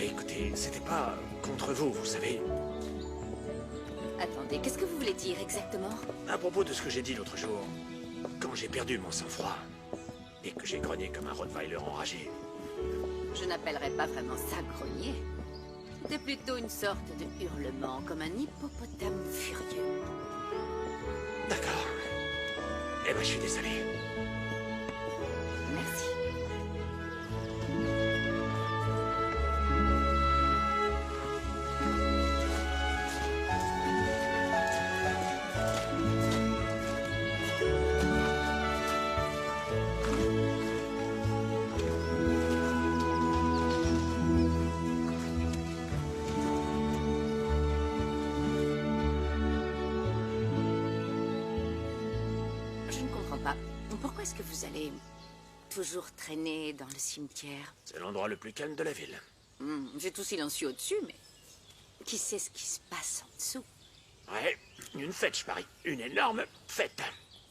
Écoutez, c'était pas contre vous, vous savez.
Attendez, qu'est-ce que vous voulez dire exactement?
À propos de ce que j'ai dit l'autre jour, quand j'ai perdu mon sang-froid et que j'ai grogné comme un Rottweiler enragé.
Je n'appellerais pas vraiment ça grogner. C'était plutôt une sorte de hurlement, comme un hippopotame furieux.
D'accord. Eh ben, je suis désolé.
Merci. Pourquoi est-ce que vous allez toujours traîner dans le cimetière?
C'est l'endroit le plus calme de la ville.
J'ai tout silencieux au-dessus, mais qui sait ce qui se passe en dessous?
Ouais, une fête, je parie. Une énorme fête.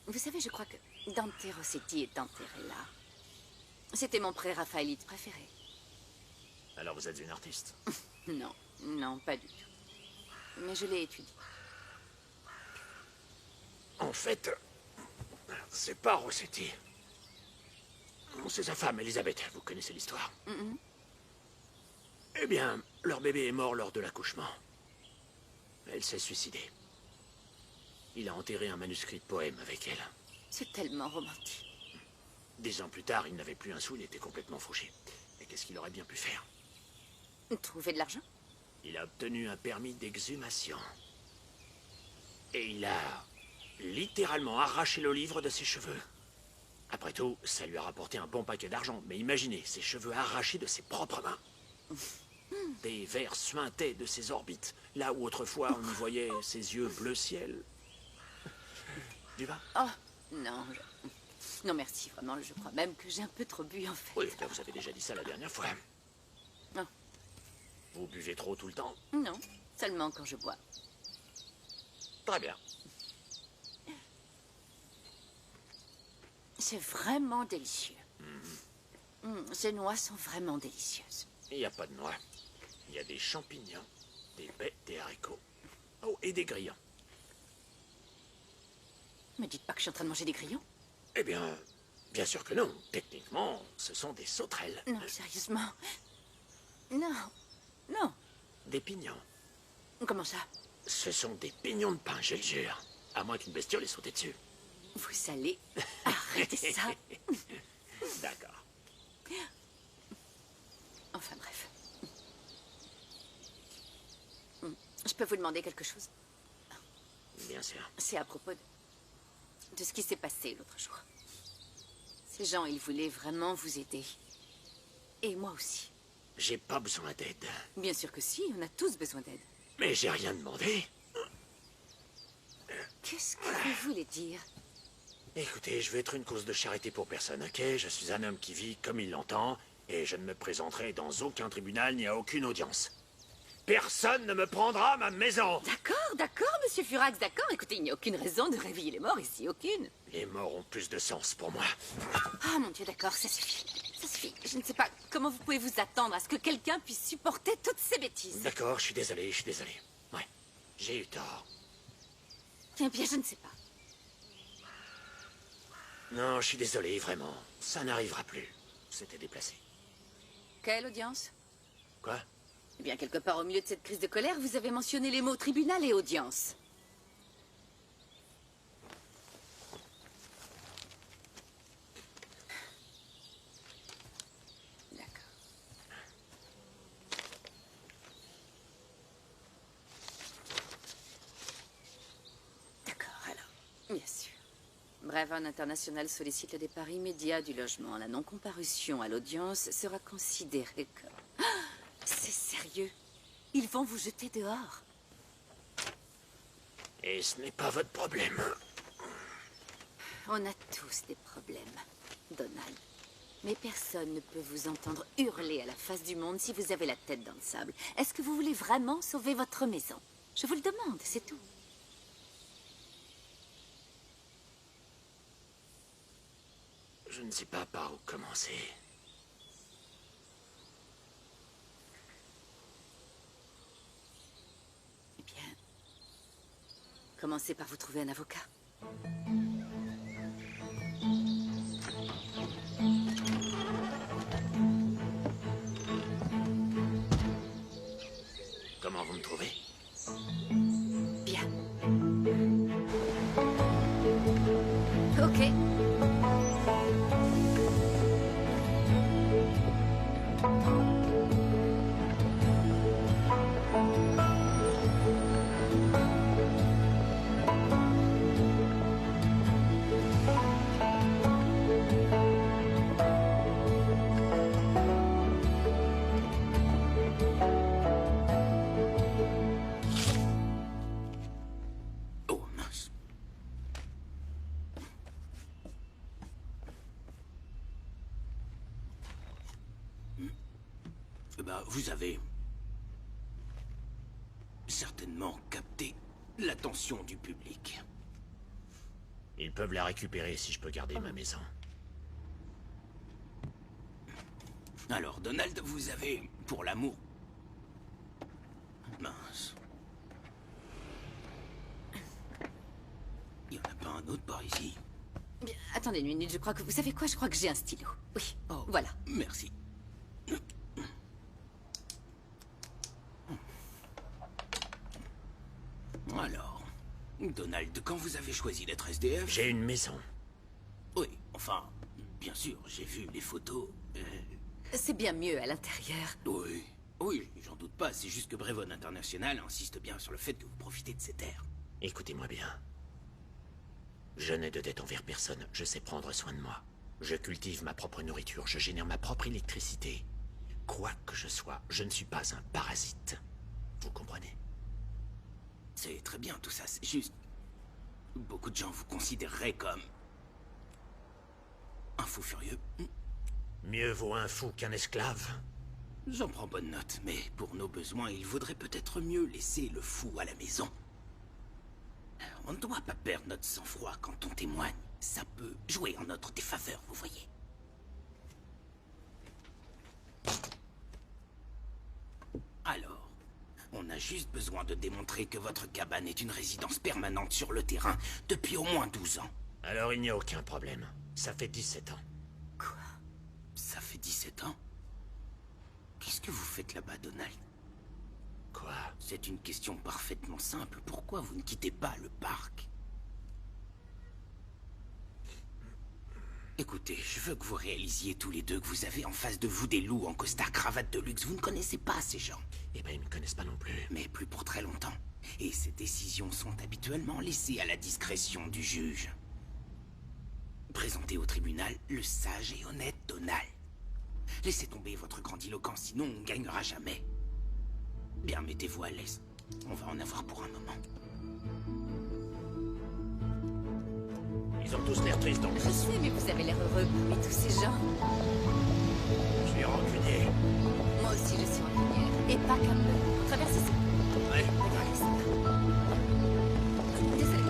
Vous savez, je crois que Dante Rossetti est enterré là. C'était mon pré-raphaélite préféré.
Alors vous êtes une artiste?
Non, non, pas du tout. Mais je l'ai étudié.
En fait, c'est pas Rossetti. C'est sa femme, Elisabeth. Vous connaissez l'histoire? Eh bien, leur bébé est mort lors de l'accouchement. Elle s'est suicidée. Il a enterré un manuscrit de poème avec elle.
C'est tellement romantique.
10 ans plus tard, il n'avait plus un sou, il était complètement fauché. Et qu'est-ce qu'il aurait bien pu faire?
Trouver de l'argent?
Il a obtenu un permis d'exhumation. Et il a littéralement arraché le livre de ses cheveux. Après tout, ça lui a rapporté un bon paquet d'argent. Mais imaginez, ses cheveux arrachés de ses propres mains. Des vers suintaient de ses orbites, là où autrefois on y voyait ses yeux bleu ciel. Du vin?
Oh, non. Non, merci, vraiment. Je crois même que j'ai un peu trop bu, en fait.
Oui, là, vous avez déjà dit ça la dernière fois.
Non.
Vous buvez trop tout le temps?
Non, seulement quand je bois.
Très bien.
C'est vraiment délicieux. Ces noix sont vraiment délicieuses.
Il n'y a pas de noix. Il y a des champignons, des baies, des haricots. Oh, et des grillons.
Me dites pas que je suis en train de manger des grillons?
Eh bien, bien sûr que non. Techniquement, ce sont des sauterelles.
Non, sérieusement. Non. Non.
Des pignons.
Comment ça?
Ce sont des pignons de pain, je le jure. À moins qu'une bestiole ait sauté dessus.
Vous allez arrêter ça.
D'accord.
Enfin bref. Je peux vous demander quelque chose?
Bien sûr.
C'est à propos de ce qui s'est passé l'autre jour. Ces gens, ils voulaient vraiment vous aider. Et moi aussi.
J'ai pas besoin d'aide.
Bien sûr que si, on a tous besoin d'aide.
Mais j'ai rien demandé.
Qu'est-ce que vous voulez dire?
Écoutez, je veux être une cause de charité pour personne, ok? Je suis un homme qui vit comme il l'entend, et je ne me présenterai dans aucun tribunal ni à aucune audience. Personne ne me prendra ma maison!
D'accord, monsieur Furax, d'accord. Écoutez, il n'y a aucune raison de réveiller les morts ici, aucune.
Les morts ont plus de sens pour moi.
Ah, mon Dieu, d'accord, ça suffit. Ça suffit. Je ne sais pas comment vous pouvez vous attendre à ce que quelqu'un puisse supporter toutes ces bêtises.
D'accord, je suis désolé. Ouais, j'ai eu tort.
Eh bien, je ne sais pas.
Non, je suis désolé, vraiment. Ça n'arrivera plus. C'était déplacé.
Quelle audience?
Quoi?
Eh bien, quelque part au milieu de cette crise de colère, vous avez mentionné les mots tribunal et audience. D'accord. D'accord, alors, bien sûr. Brevon International sollicite le départ immédiat du logement. La non-comparution à l'audience sera considérée comme... Ah, c'est sérieux? Ils vont vous jeter dehors.
Et ce n'est pas votre problème.
On a tous des problèmes, Donald. Mais personne ne peut vous entendre hurler à la face du monde si vous avez la tête dans le sable. Est-ce que vous voulez vraiment sauver votre maison? Je vous le demande, c'est tout.
Je ne sais pas par où commencer.
Eh bien, commencez par vous trouver un avocat.
Comment vous me trouvez?
Bien. Ok.
Oh, mince.
Vous avez certainement capté l'attention du public.
Ils peuvent la récupérer si je peux garder ma maison.
Alors, Donald, vous avez, pour l'amour... Mince. Il n'y en a pas un autre par ici?
Bien, attendez une minute, je crois que... Vous savez quoi? Je crois que j'ai un stylo. Oui,
Oh,
voilà.
Merci. Alors, Donald, quand vous avez choisi d'être SDF...
J'ai une maison.
Oui, enfin, bien sûr, j'ai vu les photos.
C'est bien mieux à l'intérieur.
Oui, oui, j'en doute pas. C'est juste que Brevon International insiste bien sur le fait que vous profitez de ces terres.
Écoutez-moi bien. Je n'ai de dette envers personne. Je sais prendre soin de moi. Je cultive ma propre nourriture. Je génère ma propre électricité. Quoi que je sois, je ne suis pas un parasite. Vous comprenez?
C'est très bien tout ça, c'est juste... beaucoup de gens vous considéreraient comme... un fou furieux.
Mieux vaut un fou qu'un esclave.
J'en prends bonne note, mais pour nos besoins, il vaudrait peut-être mieux laisser le fou à la maison. On ne doit pas perdre notre sang-froid quand on témoigne. Ça peut jouer en notre défaveur, vous voyez. Alors, on a juste besoin de démontrer que votre cabane est une résidence permanente sur le terrain depuis au moins 12 ans.
Alors il n'y a aucun problème. Ça fait 17 ans.
Quoi? Ça fait 17 ans? Qu'est-ce que vous faites là-bas, Donald?
Quoi?
C'est une question parfaitement simple. Pourquoi vous ne quittez pas le parc? Écoutez, je veux que vous réalisiez tous les deux que vous avez en face de vous des loups en costard-cravate de luxe. Vous ne connaissez pas ces gens.
Eh ben, ils me connaissent pas non plus.
Mais plus pour très longtemps. Et ces décisions sont habituellement laissées à la discrétion du juge. Présentez au tribunal le sage et honnête Donald. Laissez tomber votre grandiloquence, sinon on ne gagnera jamais. Bien, mettez-vous à l'aise. On va en avoir pour un moment.
Ils ont tous l'air tristes, donc.
Je sais, mais vous avez l'air heureux parmi tous ces gens.
Je suis rancunier.
Moi aussi, je suis rancunière. Et pas comme eux. Traversez ça.
Ouais.
Regardez ça. Désolé.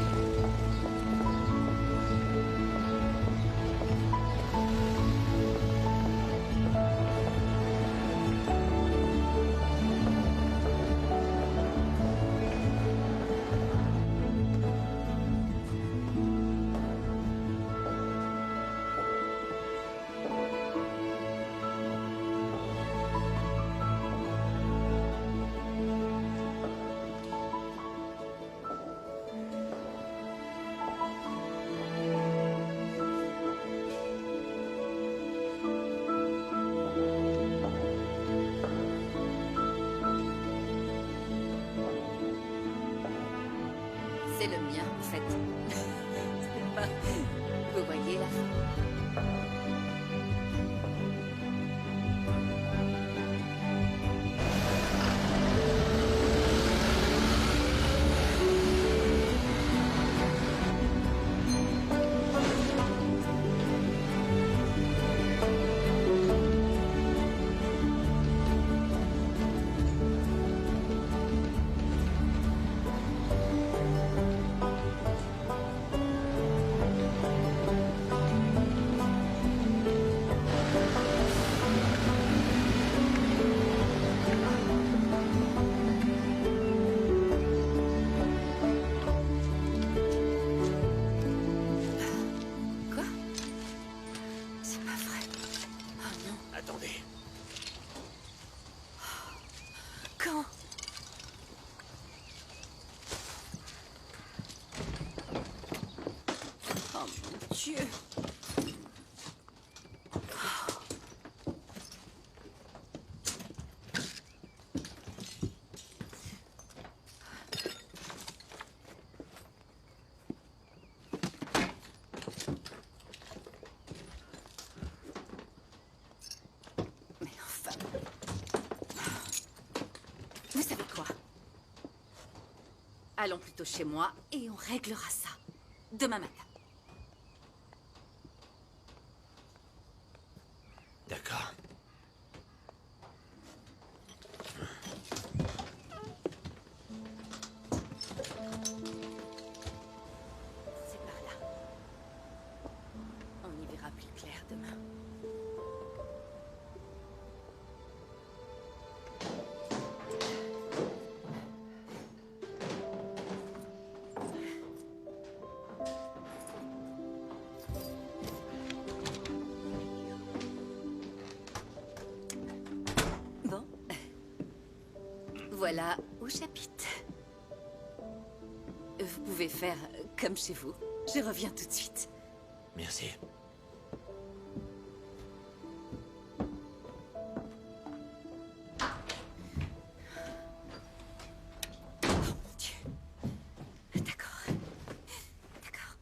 C'est le mien, en fait. Vous voyez la fin. Quoi? C'est pas vrai. Oh non.
Attendez.
Quand? Oh mon Dieu. Mais enfin... Vous savez quoi? Allons plutôt chez moi et on réglera ça demain matin.
D'accord.
C'est par là. On y verra plus clair demain. Bon. Voilà où j'habite. Vous pouvez faire comme chez vous. Je reviens tout de suite.
Merci.
Oh mon Dieu. D'accord. D'accord.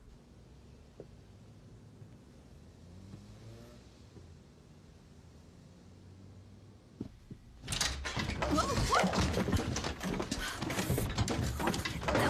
Rentre là-dedans.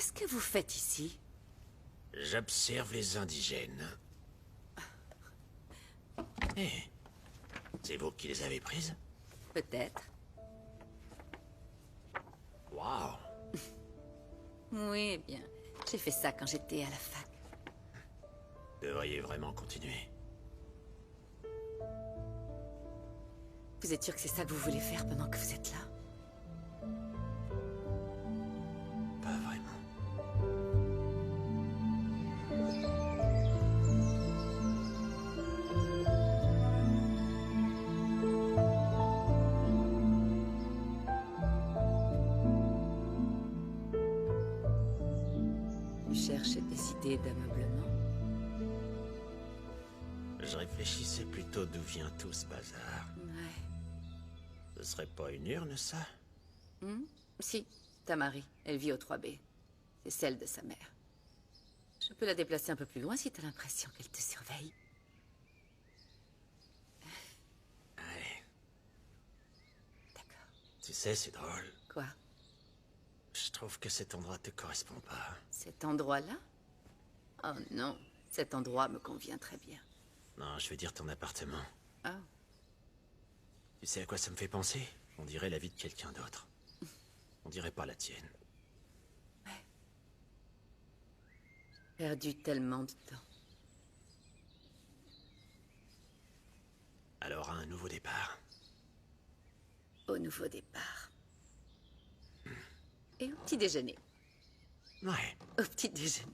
Qu'est-ce que vous faites ici?
J'observe les indigènes. Eh, c'est vous qui les avez prises?
Peut-être.
Waouh.
Oui, bien. J'ai fait ça quand j'étais à la fac.
Vous devriez vraiment continuer.
Vous êtes sûr que c'est ça que vous voulez faire pendant que vous êtes là?
Pas vraiment.
Tu cherches des idées d'ameublement?
Je réfléchissais plutôt d'où vient tout ce bazar.
Ouais.
Ce serait pas une urne, ça?
Si, ta Marie, elle vit au 3B. C'est celle de sa mère. Je peux la déplacer un peu plus loin si t'as l'impression qu'elle te surveille.
Ouais.
D'accord.
Tu sais, c'est drôle.
Quoi?
Je trouve que cet endroit te correspond pas.
Cet endroit-là? Oh non, cet endroit me convient très bien.
Non, je veux dire ton appartement.
Oh.
Tu sais à quoi ça me fait penser? On dirait la vie de quelqu'un d'autre. On dirait pas la tienne.
Perdu tellement de temps.
Alors, à un nouveau départ.
Au nouveau départ. Et au petit déjeuner.
Ouais.
Au petit déjeuner.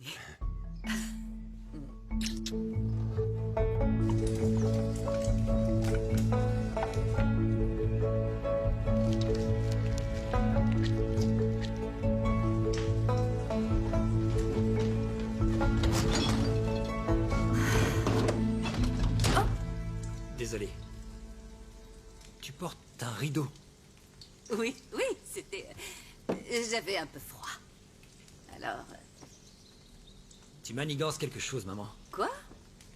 Désolé. Tu portes un rideau.
Oui, oui, c'était... J'avais un peu froid. Alors...
Tu manigances quelque chose, maman.
Quoi?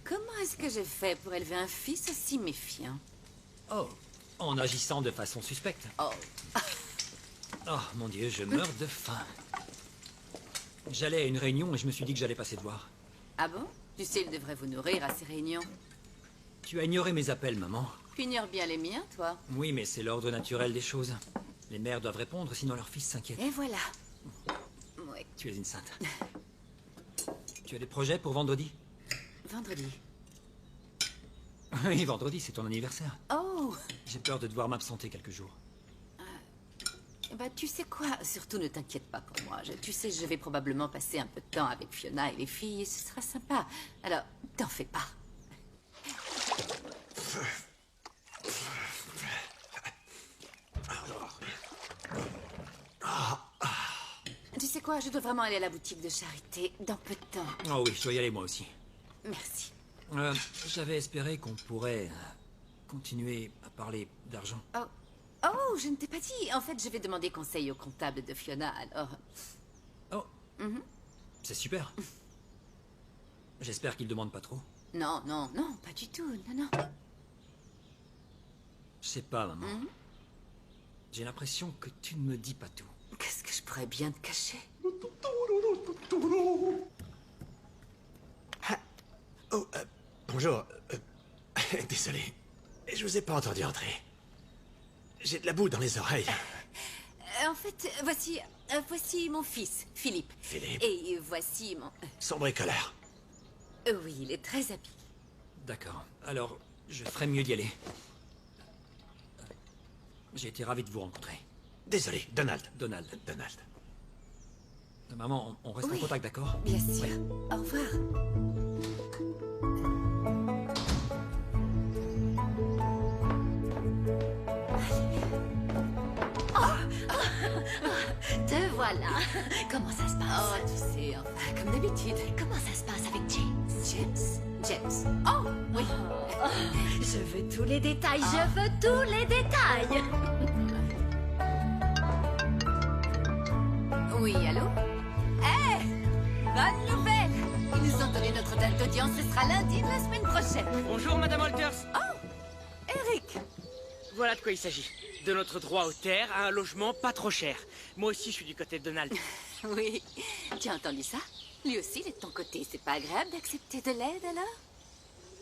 Comment est-ce que j'ai fait pour élever un fils aussi méfiant?
Oh, en agissant de façon suspecte.
Oh.
Oh, mon Dieu, je meurs de faim. J'allais à une réunion et je me suis dit que j'allais passer te voir.
Ah bon? Tu sais, il devrait vous nourrir à ces réunions.
Tu as ignoré mes appels, maman.
Tu ignores bien les miens, toi.
Oui, mais c'est l'ordre naturel des choses. Les mères doivent répondre, sinon leur fils s'inquiète.
Et voilà. Oui.
Tu es une sainte. Tu as des projets pour vendredi?
Vendredi.
Oui, vendredi, c'est ton anniversaire.
Oh!
J'ai peur de devoir m'absenter quelques jours.
Bah, tu sais quoi? Surtout ne t'inquiète pas pour moi. Tu sais, je vais probablement passer un peu de temps avec Fiona et les filles, et ce sera sympa. Alors, t'en fais pas. Tu sais quoi? Je dois vraiment aller à la boutique de charité dans peu de temps.
Oh oui, je dois y aller moi aussi.
Merci.
J'avais espéré qu'on pourrait continuer à parler d'argent.
Oh. Oh, je ne t'ai pas dit. En fait, je vais demander conseil au comptable de Fiona, alors...
Oh. C'est super. J'espère qu'il demande pas trop.
Non, non, non, pas du tout. Non, non.
Je sais pas, maman. J'ai l'impression que tu ne me dis pas tout.
Qu'est-ce que je pourrais bien te cacher?
Oh, bonjour. Désolé. Je vous ai pas entendu entrer. J'ai de la boue dans les oreilles.
En fait, voici mon fils, Philippe.
Philippe.
Et voici mon...
Son bricoleur.
Oui, il est très habile.
D'accord. Alors, je ferais mieux d'y aller. J'ai été ravi de vous rencontrer.
Désolé, Donald.
Donald.
Donald.
Maman, on reste en
Oui.
contact, d'accord?
Bien sûr.
Ouais.
Au revoir.
Te voilà. Comment ça se passe?
Oh, tu sais, enfin, comme d'habitude.
Comment ça se passe avec James?
James. Oh, oui.
Je veux tous les détails, je veux tous les détails.
Oui, allô? Hé! Bonne nouvelle! Ils nous ont donné notre date d'audience, ce sera lundi de la semaine prochaine.
Bonjour, Madame Walters.
Oh! Eric!
Voilà de quoi il s'agit. De notre droit aux terres à un logement pas trop cher. Moi aussi, je suis du côté de Donald.
Oui. Tu as entendu ça? Lui aussi, il est de ton côté. C'est pas agréable d'accepter de l'aide, alors?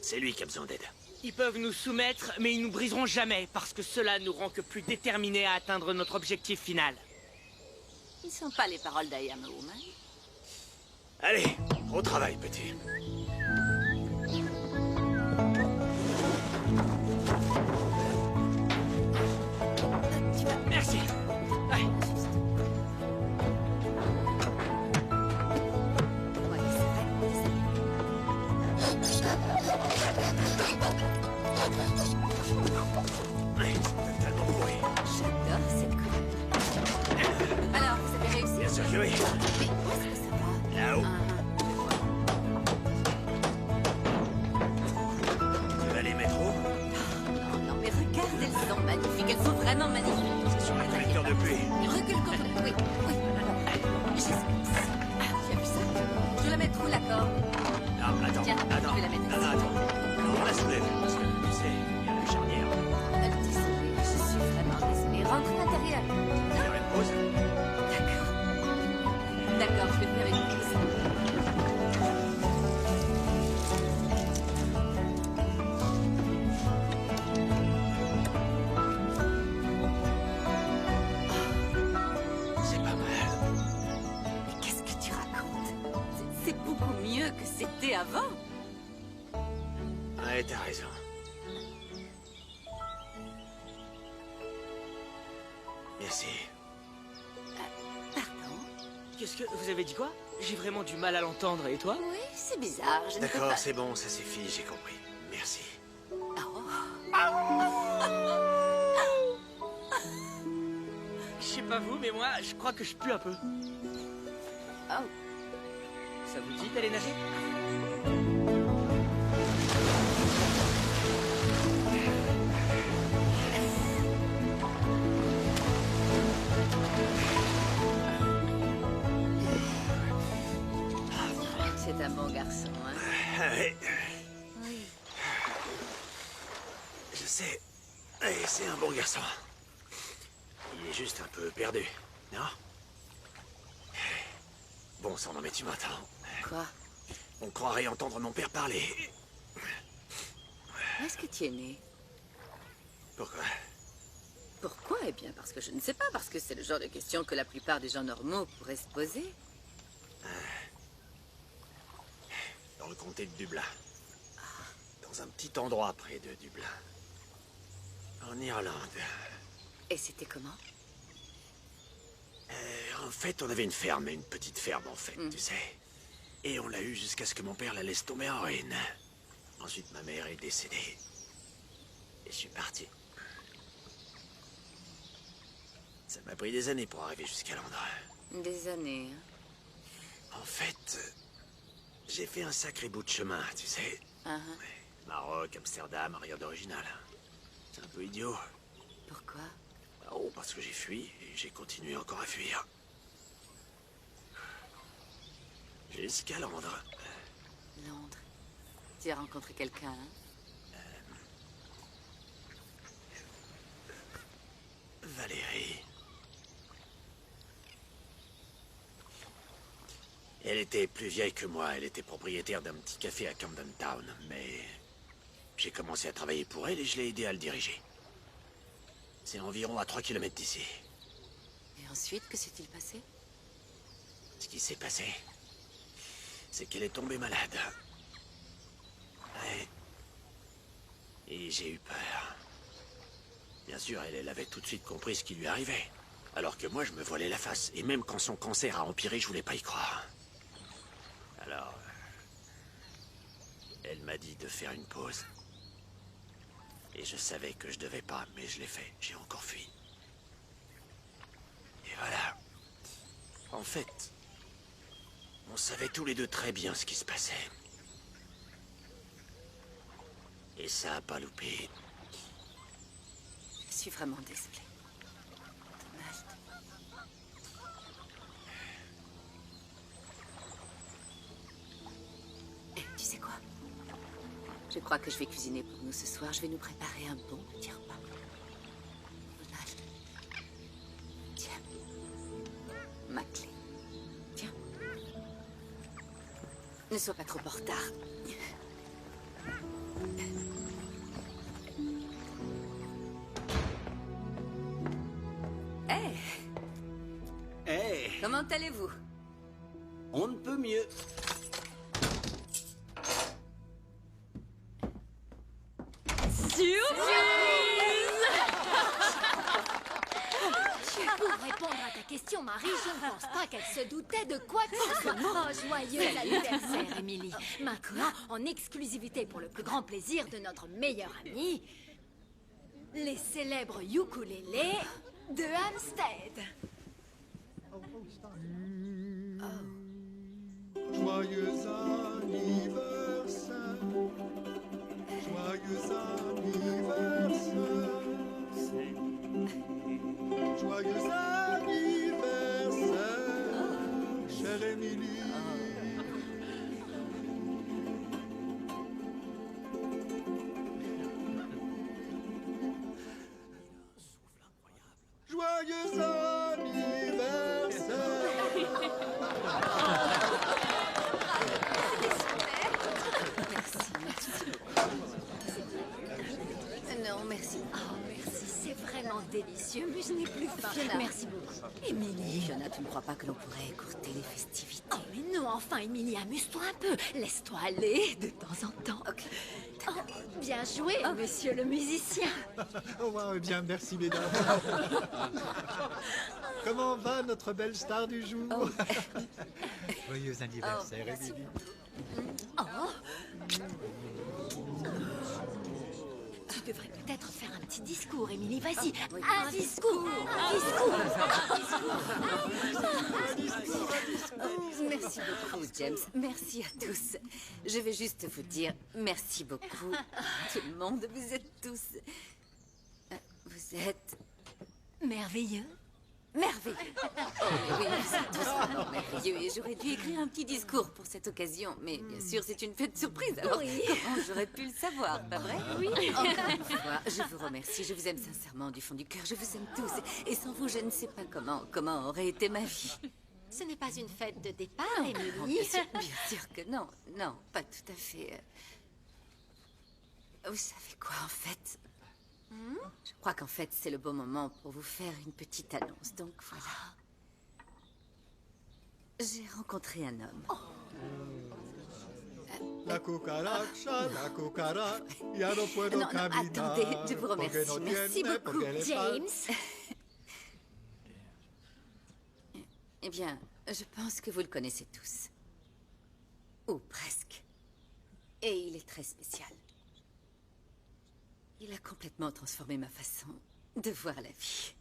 C'est lui qui a besoin d'aide.
Ils peuvent nous soumettre, mais ils nous briseront jamais, parce que cela nous rend que plus déterminés à atteindre notre objectif final.
Ils sont pas les paroles d'Ayama Woman.
Allez, au travail, petit.
Merci. Ouais.
Ouais, c'est totalement pourri.
J'adore cette couleur. Alors, vous avez réussi?
Bien sûr que oui.
Mais où est-ce que ça va?
Là-haut. Tu vas les mettre où?
Non, non, mais regarde, elles sont magnifiques. Elles sont vraiment magnifiques.
C'est sur le collecteur de pluie.
Recule contre le... Oui, oui. Tu as vu ça? Je la mettre où, la corde?
Non, attends,
Tiens,
attends.
je vais la mettre
Non, non,
ici.
attends. Non, on la soulève, parce que, tu sais, il y a la charnière.
Désolée, je suis vraiment désolée. Rentre à l'intérieur.
Faire une pause?
D'accord. D'accord, je vais faire une pause.
C'est pas mal.
Mais qu'est-ce que tu racontes? C'est beaucoup mieux que c'était avant.
Ouais, t'as raison. Merci.
Pardon?
Qu'est-ce que... Vous avez dit quoi? J'ai vraiment du mal à l'entendre, et toi?
Oui, c'est bizarre. Je ne peux
D'accord,
pas...
c'est bon, ça suffit, j'ai compris. Merci.
Je sais pas vous, mais moi, je crois que je pue un peu.
Oh.
Ça vous dit d'aller nager?
C'est un bon garçon, hein?
Ouais,
Oui.
je sais. Ouais, c'est un bon garçon. Il est juste un peu perdu, non? Bon sang, non mais tu m'entends.
Quoi?
On croirait entendre mon père parler.
Où est-ce que tu es né?
Pourquoi?
Pourquoi? Eh bien, parce que je ne sais pas. Parce que c'est le genre de question que la plupart des gens normaux pourraient se poser.
Dans le comté de Dublin. Dans un petit endroit près de Dublin. En Irlande.
Et c'était comment?
En fait, on avait une ferme, une petite ferme en fait, tu sais. Et on l'a eu jusqu'à ce que mon père la laisse tomber en ruine. Ensuite, ma mère est décédée. Et je suis parti. Ça m'a pris des années pour arriver jusqu'à Londres.
Des années, hein?
En fait, j'ai fait un sacré bout de chemin, tu sais. Maroc, Amsterdam, rien d'original. C'est un peu idiot.
Pourquoi?
Oh, parce que j'ai fui et j'ai continué encore à fuir. Jusqu'à Londres.
Londres. Tu as rencontré quelqu'un, hein?
Valérie. Elle était plus vieille que moi. Elle était propriétaire d'un petit café à Camden Town. Mais j'ai commencé à travailler pour elle et je l'ai aidé à le diriger. C'est environ à 3 km d'ici.
Et ensuite, que s'est-il passé?
Ce qui s'est passé, c'est qu'elle est tombée malade. Ouais. Et j'ai eu peur. Bien sûr, elle avait tout de suite compris ce qui lui arrivait. Alors que moi, je me voilais la face. Et même quand son cancer a empiré, je voulais pas y croire. Alors, elle m'a dit de faire une pause. Et je savais que je devais pas, mais je l'ai fait. J'ai encore fui. Et voilà. En fait, on savait tous les deux très bien ce qui se passait. Et ça a pas loupé.
Je suis vraiment désolée. Donald. Eh, tu sais quoi? Je crois que je vais cuisiner pour nous ce soir. Je vais nous préparer un bon petit repas. Donald. Tiens. Ma clé. Ne sois pas trop en retard. Hé,
Eh,
comment allez-vous?
on ne peut mieux.
Pour répondre à ta question, Marie, je ne pense pas qu'elle se doutait de quoi que ce soit. Oh, joyeux anniversaire, Émilie. Maintenant, en exclusivité pour le plus grand plaisir de notre meilleure amie, les célèbres ukulélés de Hampstead.
Joyeux anniversaire, joyeux anniversaire, joyeux anniversaire, chère Émilie. Joyeux anniversaire.
Non, merci.
Oh, merci, c'est vraiment délicieux, mais je n'ai plus faim.
Fiona.
Merci beaucoup. Émilie.
Fiona, tu ne crois pas que l'on pourrait écourter les festivités?
Oh, mais non, enfin, Émilie, amuse-toi un peu. Laisse-toi aller de temps en temps.
Ok.
Oh, bien joué, monsieur le musicien.
Oh, wow, eh bien, merci, mesdames. Comment va notre belle star du jour? Joyeux anniversaire, Émilie.
Tu devrais peut-être faire un petit discours, Émilie. Vas-y, un discours.
Merci beaucoup, James. Merci à tous. Je vais juste vous dire merci beaucoup. Tout le monde, vous êtes tous... Vous êtes...
Merveilleux.
merveilleux. Oh, mais oui, vous êtes tous vraiment merveilleux. Et j'aurais dû écrire un petit discours pour cette occasion. Mais bien sûr, c'est une fête surprise. Alors, comment j'aurais pu le savoir, pas vrai?
Oui.
Encore une fois, je vous remercie. Je vous aime sincèrement du fond du cœur. Je vous aime tous. Et sans vous, je ne sais pas comment aurait été ma vie.
Ce n'est pas une fête de départ,
Non,
Émilie.
bien sûr que non. Non, pas tout à fait. Vous savez quoi, en fait? Je crois qu'en fait, c'est le bon moment pour vous faire une petite annonce. Donc, voilà. J'ai rencontré un homme.
La cucaracha, la cucaracha, ya no puedo
Non,
caminar.
attendez, je vous remercie.
porque no
Merci
tiene,
beaucoup.
porque le
James.
Eh bien, je pense que vous le connaissez tous. Ou presque. Et il est très spécial. Il a complètement transformé ma façon de voir la vie.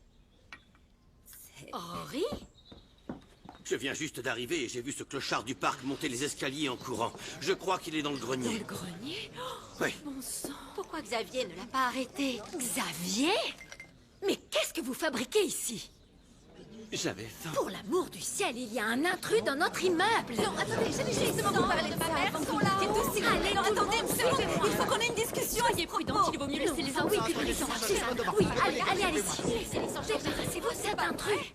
C'est...
Henri?
Je viens juste d'arriver et j'ai vu ce clochard du parc monter les escaliers en courant. Je crois qu'il est dans le grenier.
Dans le grenier?
Oui.
Bon sang. Pourquoi Xavier ne l'a pas arrêté? Xavier? Mais qu'est-ce que vous fabriquez ici?
J'avais faim.
Pour l'amour du ciel, il y a un intrus dans notre immeuble. Non, attendez, j'allais justement vous parler de ma mère. Sont là. Allez, non, attendez, il faut qu'on ait une discussion. Soyez prudente, il vaut mieux laisser les enfants. Oui, allez-y. Oui, allez-y. Laissez-les sortir. Débarrassez-vous de cet intrus.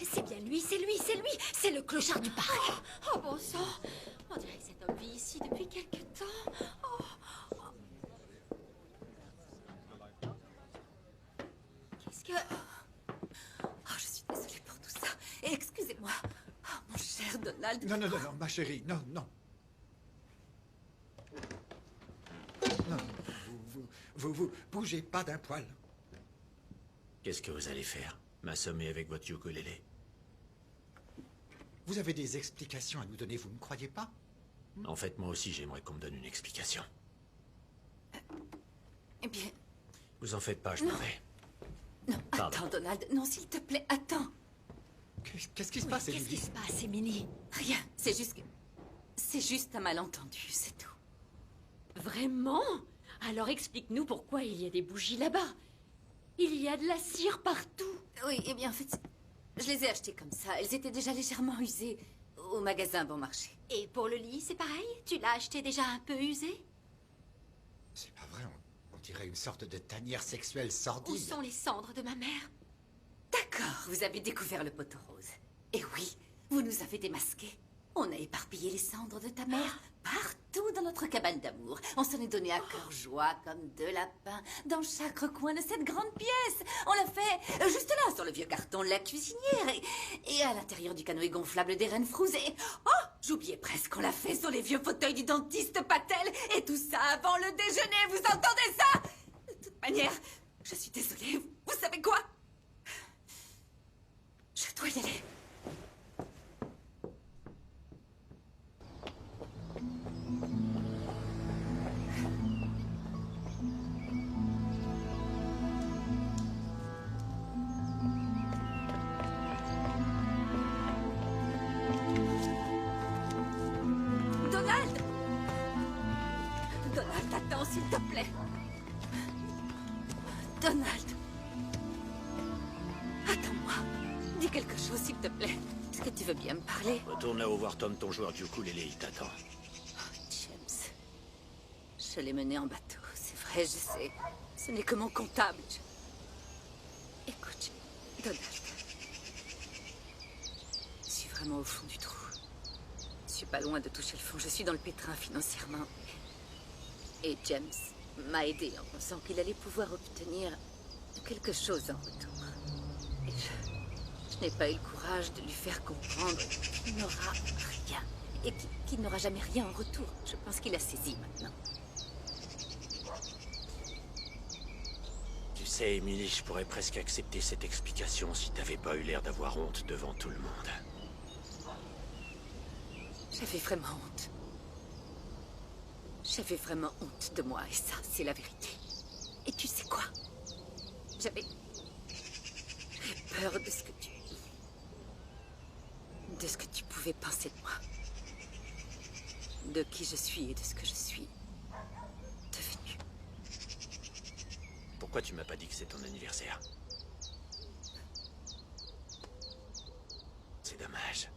C'est bien lui, c'est lui, c'est lui. C'est le clochard du parc. Oh, bon sang. On dirait que cet homme vit ici depuis quelque temps. Qu'est-ce que...
Oh, je suis désolée pour tout ça. Et excusez-moi. Oh, mon cher Donald.
Non, non, non, non, ma chérie, non, non. Non, vous bougez pas d'un poil.
Qu'est-ce que vous allez faire? M'assommer avec votre ukulélé?
Vous avez des explications à nous donner, vous ne croyez pas?
En fait, moi aussi, j'aimerais qu'on me donne une explication.
Eh bien...
Vous en faites pas, je m'en vais.
Non,
Pardon.
attends, Donald. Non, s'il te plaît, attends.
Qu'est-ce qui se passe,
Qu'est-ce qui
Émilie?
se passe, Émilie?
Rien, c'est juste que... C'est juste un malentendu, c'est tout.
Vraiment? Alors explique-nous pourquoi il y a des bougies là-bas. Il y a de la cire partout.
Oui, eh bien, en fait, je les ai achetées comme ça. Elles étaient déjà légèrement usées au magasin Bon Marché.
Et pour le lit, c'est pareil? Tu l'as acheté déjà un peu usé?
C'est pas vrai, on
dirait une sorte de tanière sexuelle
Où
sordide.
sont les cendres de ma mère?
D'accord, vous avez découvert le poteau rose. Et oui, vous nous avez démasqués. On a éparpillé les cendres de ta mère partout dans notre cabane d'amour. On s'en est donné à cœur joie comme deux lapins dans chaque recoin de cette grande pièce. On l'a fait juste là, sur le vieux carton de la cuisinière et à l'intérieur du canoë gonflable des reines Frouze. Et oh, j'oubliais presque, on l'a fait sur les vieux fauteuils du dentiste Patel. Et tout ça avant le déjeuner, vous entendez ça? De toute manière, je suis désolée, vous savez quoi? Je dois y aller. Donald! Donald, attends, s'il te plaît. Donald. Attends-moi. Dis quelque chose, s'il te plaît. Est-ce que tu veux bien me parler?
Retourne là-haut voir Tom, ton joueur du ukulélé, il t'attend.
James. Je l'ai mené en bateau, c'est vrai, je sais. Ce n'est que mon comptable. Écoute, Donald. Je suis vraiment au fond du trou. Je suis pas loin de toucher le fond. Je suis dans le pétrin financièrement. Et James m'a aidé en pensant qu'il allait pouvoir obtenir quelque chose en retour. Et je n'ai pas eu le courage de lui faire comprendre qu'il n'aura rien. Et qu'il n'aura jamais rien en retour. Je pense qu'il a saisi maintenant.
Tu sais, Emily, je pourrais presque accepter cette explication si t'avais pas eu l'air d'avoir honte devant tout le monde.
J'avais vraiment honte. J'avais vraiment honte de moi, et ça, c'est la vérité. Et tu sais quoi? J'avais peur de ce que tu... de ce que tu pouvais penser de moi. De qui je suis et de ce que je suis devenue.
Pourquoi tu m'as pas dit que c'est ton anniversaire? C'est dommage.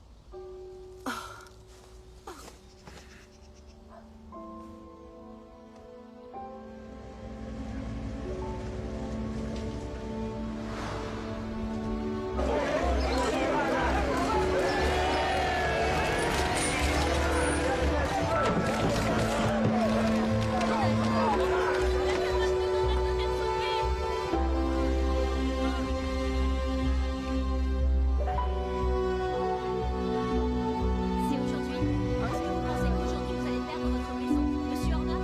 C'est aujourd'hui. Est-ce que vous pensez qu'aujourd'hui vous allez perdre votre maison, Monsieur Horner?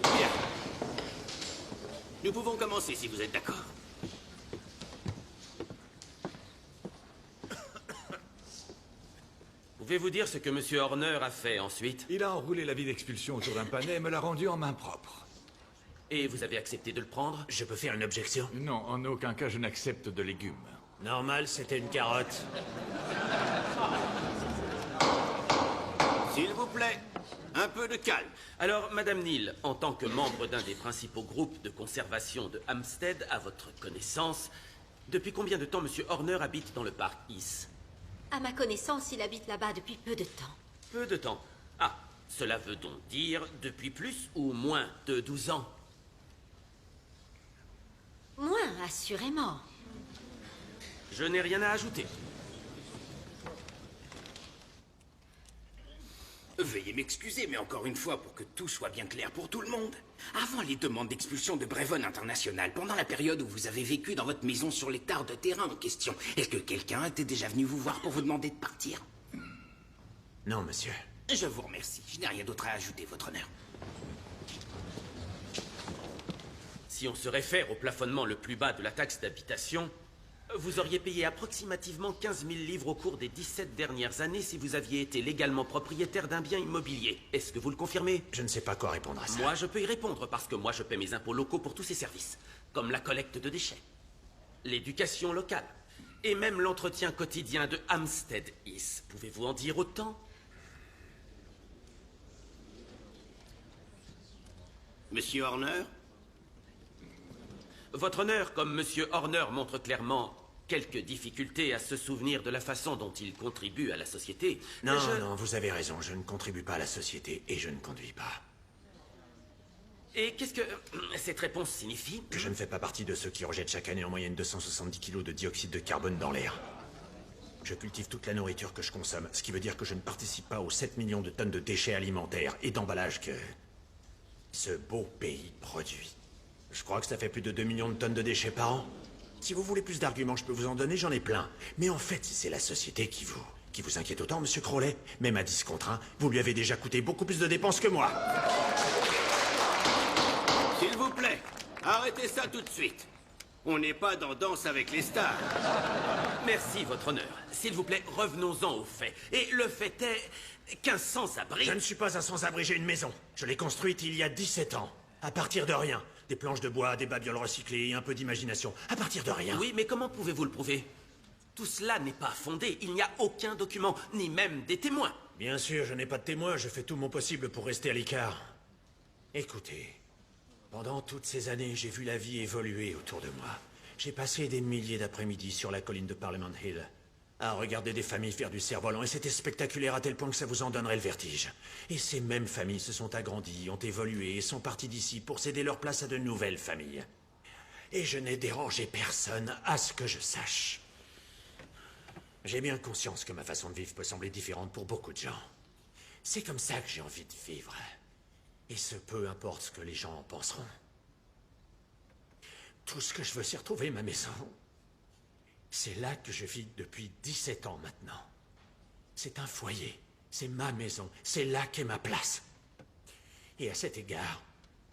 Bien. Nous pouvons commencer si vous êtes d'accord.
Pouvez-vous dire ce que Monsieur Horner a fait ensuite?
Il a enroulé l'avis d'expulsion autour d'un panais et me l'a rendu en main propre.
Et vous avez accepté de le prendre?
Je peux faire une objection?
Non, en aucun cas je n'accepte de légumes.
Normal, c'était une carotte.
S'il vous plaît, un peu de calme.
Alors, Madame Neal, en tant que membre d'un des principaux groupes de conservation de Hampstead, à votre connaissance, depuis combien de temps Monsieur Horner habite dans le parc Is?
À ma connaissance, il habite là-bas depuis peu de temps.
Peu de temps. Ah, cela veut donc dire depuis plus ou moins de 12 ans?
Moins, assurément.
Je n'ai rien à ajouter.
Veuillez m'excuser, mais encore une fois, pour que tout soit bien clair pour tout le monde. Avant les demandes d'expulsion de Brevon International, pendant la période où vous avez vécu dans votre maison sur l'hectare de terrain en question, est-ce que quelqu'un était déjà venu vous voir pour vous demander de partir?
Non, monsieur.
Je vous remercie. Je n'ai rien d'autre à ajouter, votre honneur.
Si on se réfère au plafonnement le plus bas de la taxe d'habitation, vous auriez payé approximativement 15 000 livres au cours des 17 dernières années si vous aviez été légalement propriétaire d'un bien immobilier. Est-ce que vous le confirmez?
Je ne sais pas quoi répondre à ça.
Moi, je peux y répondre parce que moi, je paie mes impôts locaux pour tous ces services, comme la collecte de déchets. l'éducation locale, et même l'entretien quotidien de Hampstead Heath. Pouvez-vous en dire autant?
Monsieur Horner?
Votre honneur, comme Monsieur Horner montre clairement quelques difficultés à se souvenir de la façon dont il contribue à la société...
Non, non, vous avez raison, je ne contribue pas à la société et je ne conduis pas.
Et qu'est-ce que cette réponse signifie?
Que je ne fais pas partie de ceux qui rejettent chaque année en moyenne 270 kilos de dioxyde de carbone dans l'air. Je cultive toute la nourriture que je consomme, ce qui veut dire que je ne participe pas aux 7 millions de tonnes de déchets alimentaires et d'emballages que ce beau pays produit. Je crois que ça fait plus de 2 millions de tonnes de déchets par an. Si vous voulez plus d'arguments, je peux vous en donner, j'en ai plein. Mais en fait, c'est la société qui vous inquiète autant, Monsieur Crowley. Même à 10 contre 1, vous lui avez déjà coûté beaucoup plus de dépenses que moi.
S'il vous plaît, arrêtez ça tout de suite. On n'est pas dans Danse avec les stars.
Merci, votre honneur. S'il vous plaît, revenons-en aux faits. Et le fait est qu'un sans-abri...
Je ne suis pas un sans-abri, j'ai une maison. Je l'ai construite il y a 17 ans. À partir de rien. Des planches de bois, des babioles recyclées et un peu d'imagination. À partir de rien.
Oui, mais comment pouvez-vous le prouver? Tout cela n'est pas fondé. Il n'y a aucun document, ni même des témoins.
Bien sûr, je n'ai pas de témoins. Je fais tout mon possible pour rester à l'écart. Écoutez, pendant toutes ces années, j'ai vu la vie évoluer autour de moi. J'ai passé des milliers d'après-midi sur la colline de Parliament Hill à regarder des familles faire du cerf-volant, et c'était spectaculaire à tel point que ça vous en donnerait le vertige. Et ces mêmes familles se sont agrandies, ont évolué et sont parties d'ici pour céder leur place à de nouvelles familles. Et je n'ai dérangé personne à ce que je sache. J'ai bien conscience que ma façon de vivre peut sembler différente pour beaucoup de gens. C'est comme ça que j'ai envie de vivre. Et ce peu importe ce que les gens en penseront. Tout ce que je veux, c'est retrouver ma maison. C'est là que je vis depuis 17 ans maintenant. C'est un foyer, c'est ma maison, c'est là qu'est ma place. Et à cet égard,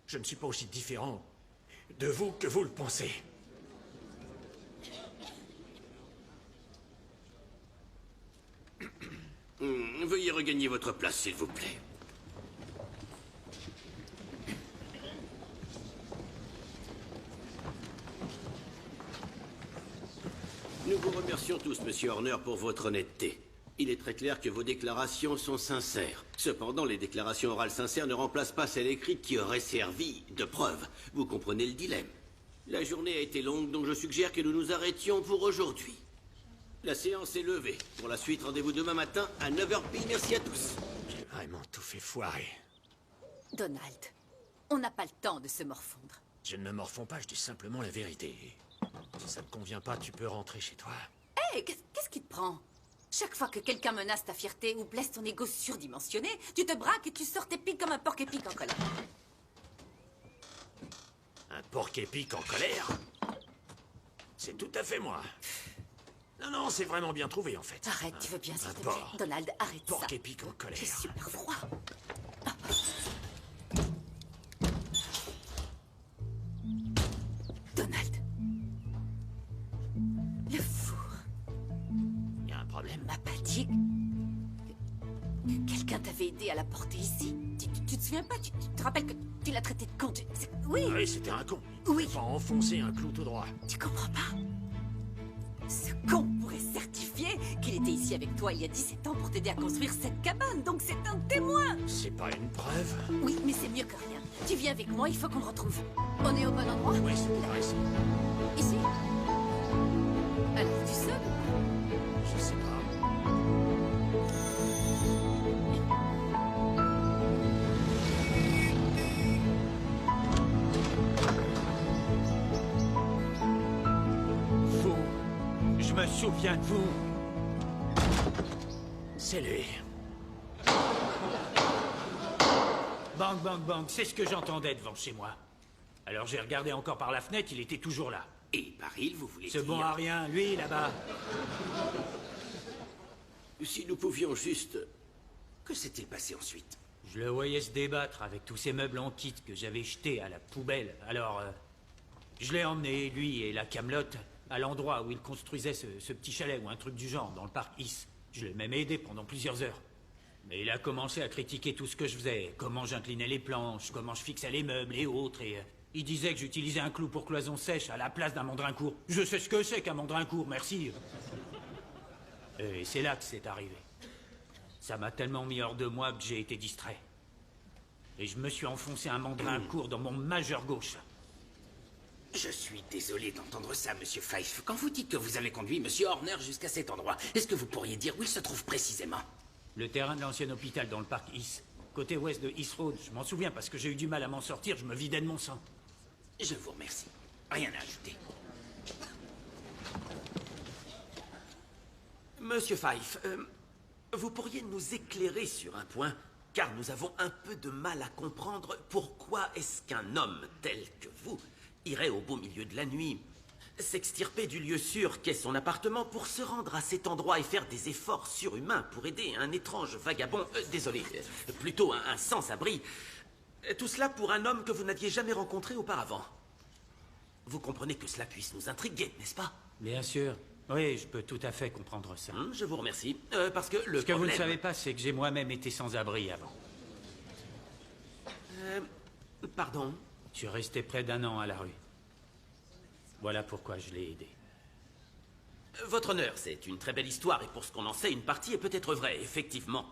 je ne suis pas aussi différent de vous que vous le pensez.
Veuillez regagner votre place, s'il vous plaît. Nous vous remercions tous, Monsieur Horner, pour votre honnêteté. Il est très clair que vos déclarations sont sincères. Cependant, les déclarations orales sincères ne remplacent pas celles écrites qui auraient servi de preuve. Vous comprenez le dilemme. La journée a été longue, donc je suggère que nous nous arrêtions pour aujourd'hui. La séance est levée. Pour la suite, rendez-vous demain matin à 9h pile. Merci à tous.
J'ai vraiment tout fait foirer.
Donald, on n'a pas le temps de se morfondre.
Je ne me morfonds pas, je dis simplement la vérité. Si ça ne te convient pas, tu peux rentrer chez toi.
Hé, qu'est-ce qui te prend? Chaque fois que quelqu'un menace ta fierté ou blesse ton ego surdimensionné, tu te braques et tu sors tes pics comme un porc-épic en colère.
Un porc-épic en colère? C'est tout à fait moi. Non, non, c'est vraiment bien trouvé, en fait.
Arrête, tu veux bien, s'il te plaît.
porc.
Donald, arrête ça.
Porc-épic en colère.
C'est super froid. Donald. Le four.
Il y a un problème.
M'a pas dit que quelqu'un t'avait aidé à la porter ici. Tu te souviens pas? Tu te rappelles que tu l'as traité de con? Oui.
Oui, c'était un con.
Oui.
Enfin, enfoncer un clou tout droit.
Tu comprends pas? Ce con pourrait certifier qu'il était ici avec toi il y a 17 ans pour t'aider à construire cette cabane, donc c'est un témoin!
C'est pas une preuve?
Oui, mais c'est mieux que rien. Tu viens avec moi, il faut qu'on le retrouve. On est au bon endroit?
Oui, c'est par ici.
Ici? Alors, tu seul?
Je sais pas.
Je me souviens de vous.
C'est lui.
Bang, bang, bang, c'est ce que j'entendais devant chez moi. Alors j'ai regardé encore par la fenêtre, il était toujours là.
Et par il, vous voulez
Ce
dire...
bon à rien, lui, là-bas.
Si nous pouvions juste... Que s'est-il passé ensuite?
Je le voyais se débattre avec tous ces meubles en kit que j'avais jetés à la poubelle. Alors, je l'ai emmené, lui et la camelote, à l'endroit où il construisait ce petit chalet ou un truc du genre, dans le parc Is. Je l'ai même aidé pendant plusieurs heures. Mais il a commencé à critiquer tout ce que je faisais. Comment j'inclinais les planches, comment je fixais les meubles et autres. Il disait que j'utilisais un clou pour cloison sèche à la place d'un mandrin court. Je sais ce que c'est qu'un mandrin court, merci. Et c'est là que c'est arrivé. Ça m'a tellement mis hors de moi que j'ai été distrait. Et je me suis enfoncé un mandrin court dans mon majeur gauche.
Je suis désolé d'entendre ça, Monsieur Fife. Quand vous dites que vous avez conduit Monsieur Horner jusqu'à cet endroit, est-ce que vous pourriez dire où il se trouve précisément?
Le terrain de l'ancien hôpital dans le parc East. Côté ouest de East Road. Je m'en souviens parce que j'ai eu du mal à m'en sortir, je me vidais de mon sang.
Je vous remercie. Rien à ajouter.
Monsieur Fife, vous pourriez nous éclairer sur un point, car nous avons un peu de mal à comprendre pourquoi est-ce qu'un homme tel que vous irait au beau milieu de la nuit, s'extirper du lieu sûr qu'est son appartement pour se rendre à cet endroit et faire des efforts surhumains pour aider un étrange vagabond, plutôt un sans-abri. Tout cela pour un homme que vous n'aviez jamais rencontré auparavant. Vous comprenez que cela puisse nous intriguer, n'est-ce pas?
Bien sûr. Oui, je peux tout à fait comprendre ça.
Je vous remercie. Parce que
Ce que vous ne savez pas, c'est que j'ai moi-même été sans-abri avant.
Pardon?
Je suis resté près d'1 an à la rue. Voilà pourquoi je l'ai aidé.
Votre honneur, c'est une très belle histoire et pour ce qu'on en sait, une partie est peut-être vraie, effectivement.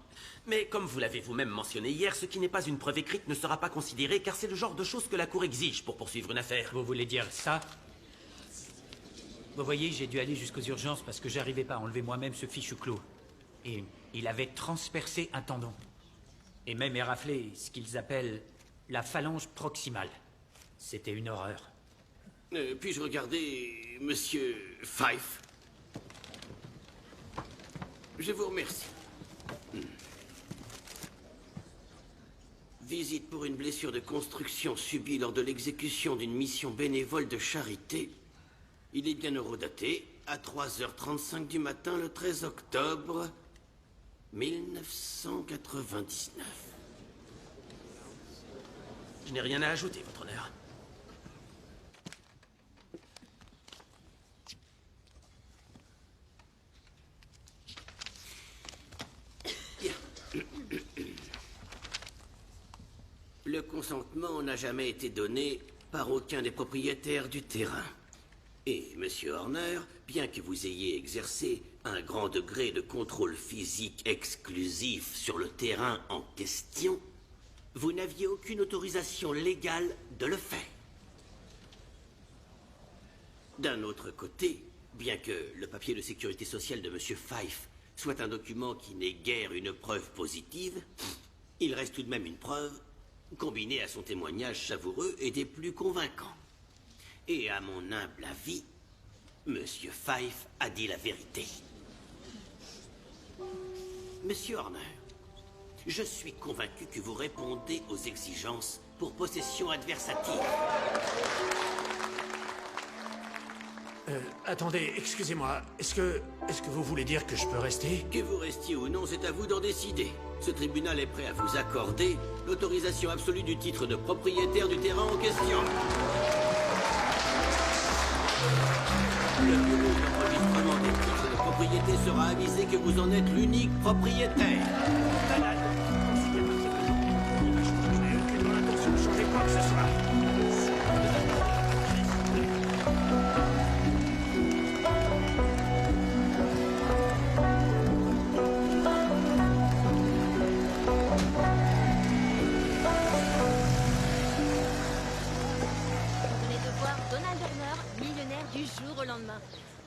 Mais comme vous l'avez vous-même mentionné hier, ce qui n'est pas une preuve écrite ne sera pas considéré car c'est le genre de choses que la Cour exige pour poursuivre une affaire.
Vous voulez dire ça? Vous voyez, j'ai dû aller jusqu'aux urgences parce que j'arrivais pas à enlever moi-même ce fichu clou. Et il avait transpercé un tendon. Et même éraflé ce qu'ils appellent la phalange proximale. C'était une horreur.
Puis-je regarder Monsieur Fife? Je vous remercie. Visite pour une blessure de construction subie lors de l'exécution d'une mission bénévole de charité. Il est bien eurodaté, à 3h35 du matin, le 13 octobre 1999.
Je n'ai rien à ajouter, votre honneur.
Le consentement n'a jamais été donné par aucun des propriétaires du terrain. Et, Monsieur Horner, bien que vous ayez exercé un grand degré de contrôle physique exclusif sur le terrain en question, vous n'aviez aucune autorisation légale de le faire. D'un autre côté, bien que le papier de sécurité sociale de Monsieur Fife soit un document qui n'est guère une preuve positive, il reste tout de même une preuve combinée à son témoignage savoureux et des plus convaincants. Et à mon humble avis, Monsieur Fife a dit la vérité. Monsieur Horner, je suis convaincu que vous répondez aux exigences pour possession adversative.
Attendez, excusez-moi. Est-ce que vous voulez dire que je peux rester?
Que vous restiez ou non, c'est à vous d'en décider. Ce tribunal est prêt à vous accorder l'autorisation absolue du titre de propriétaire du terrain en question. Le bureau d'enregistrement des titres de propriété sera avisé que vous en êtes l'unique propriétaire.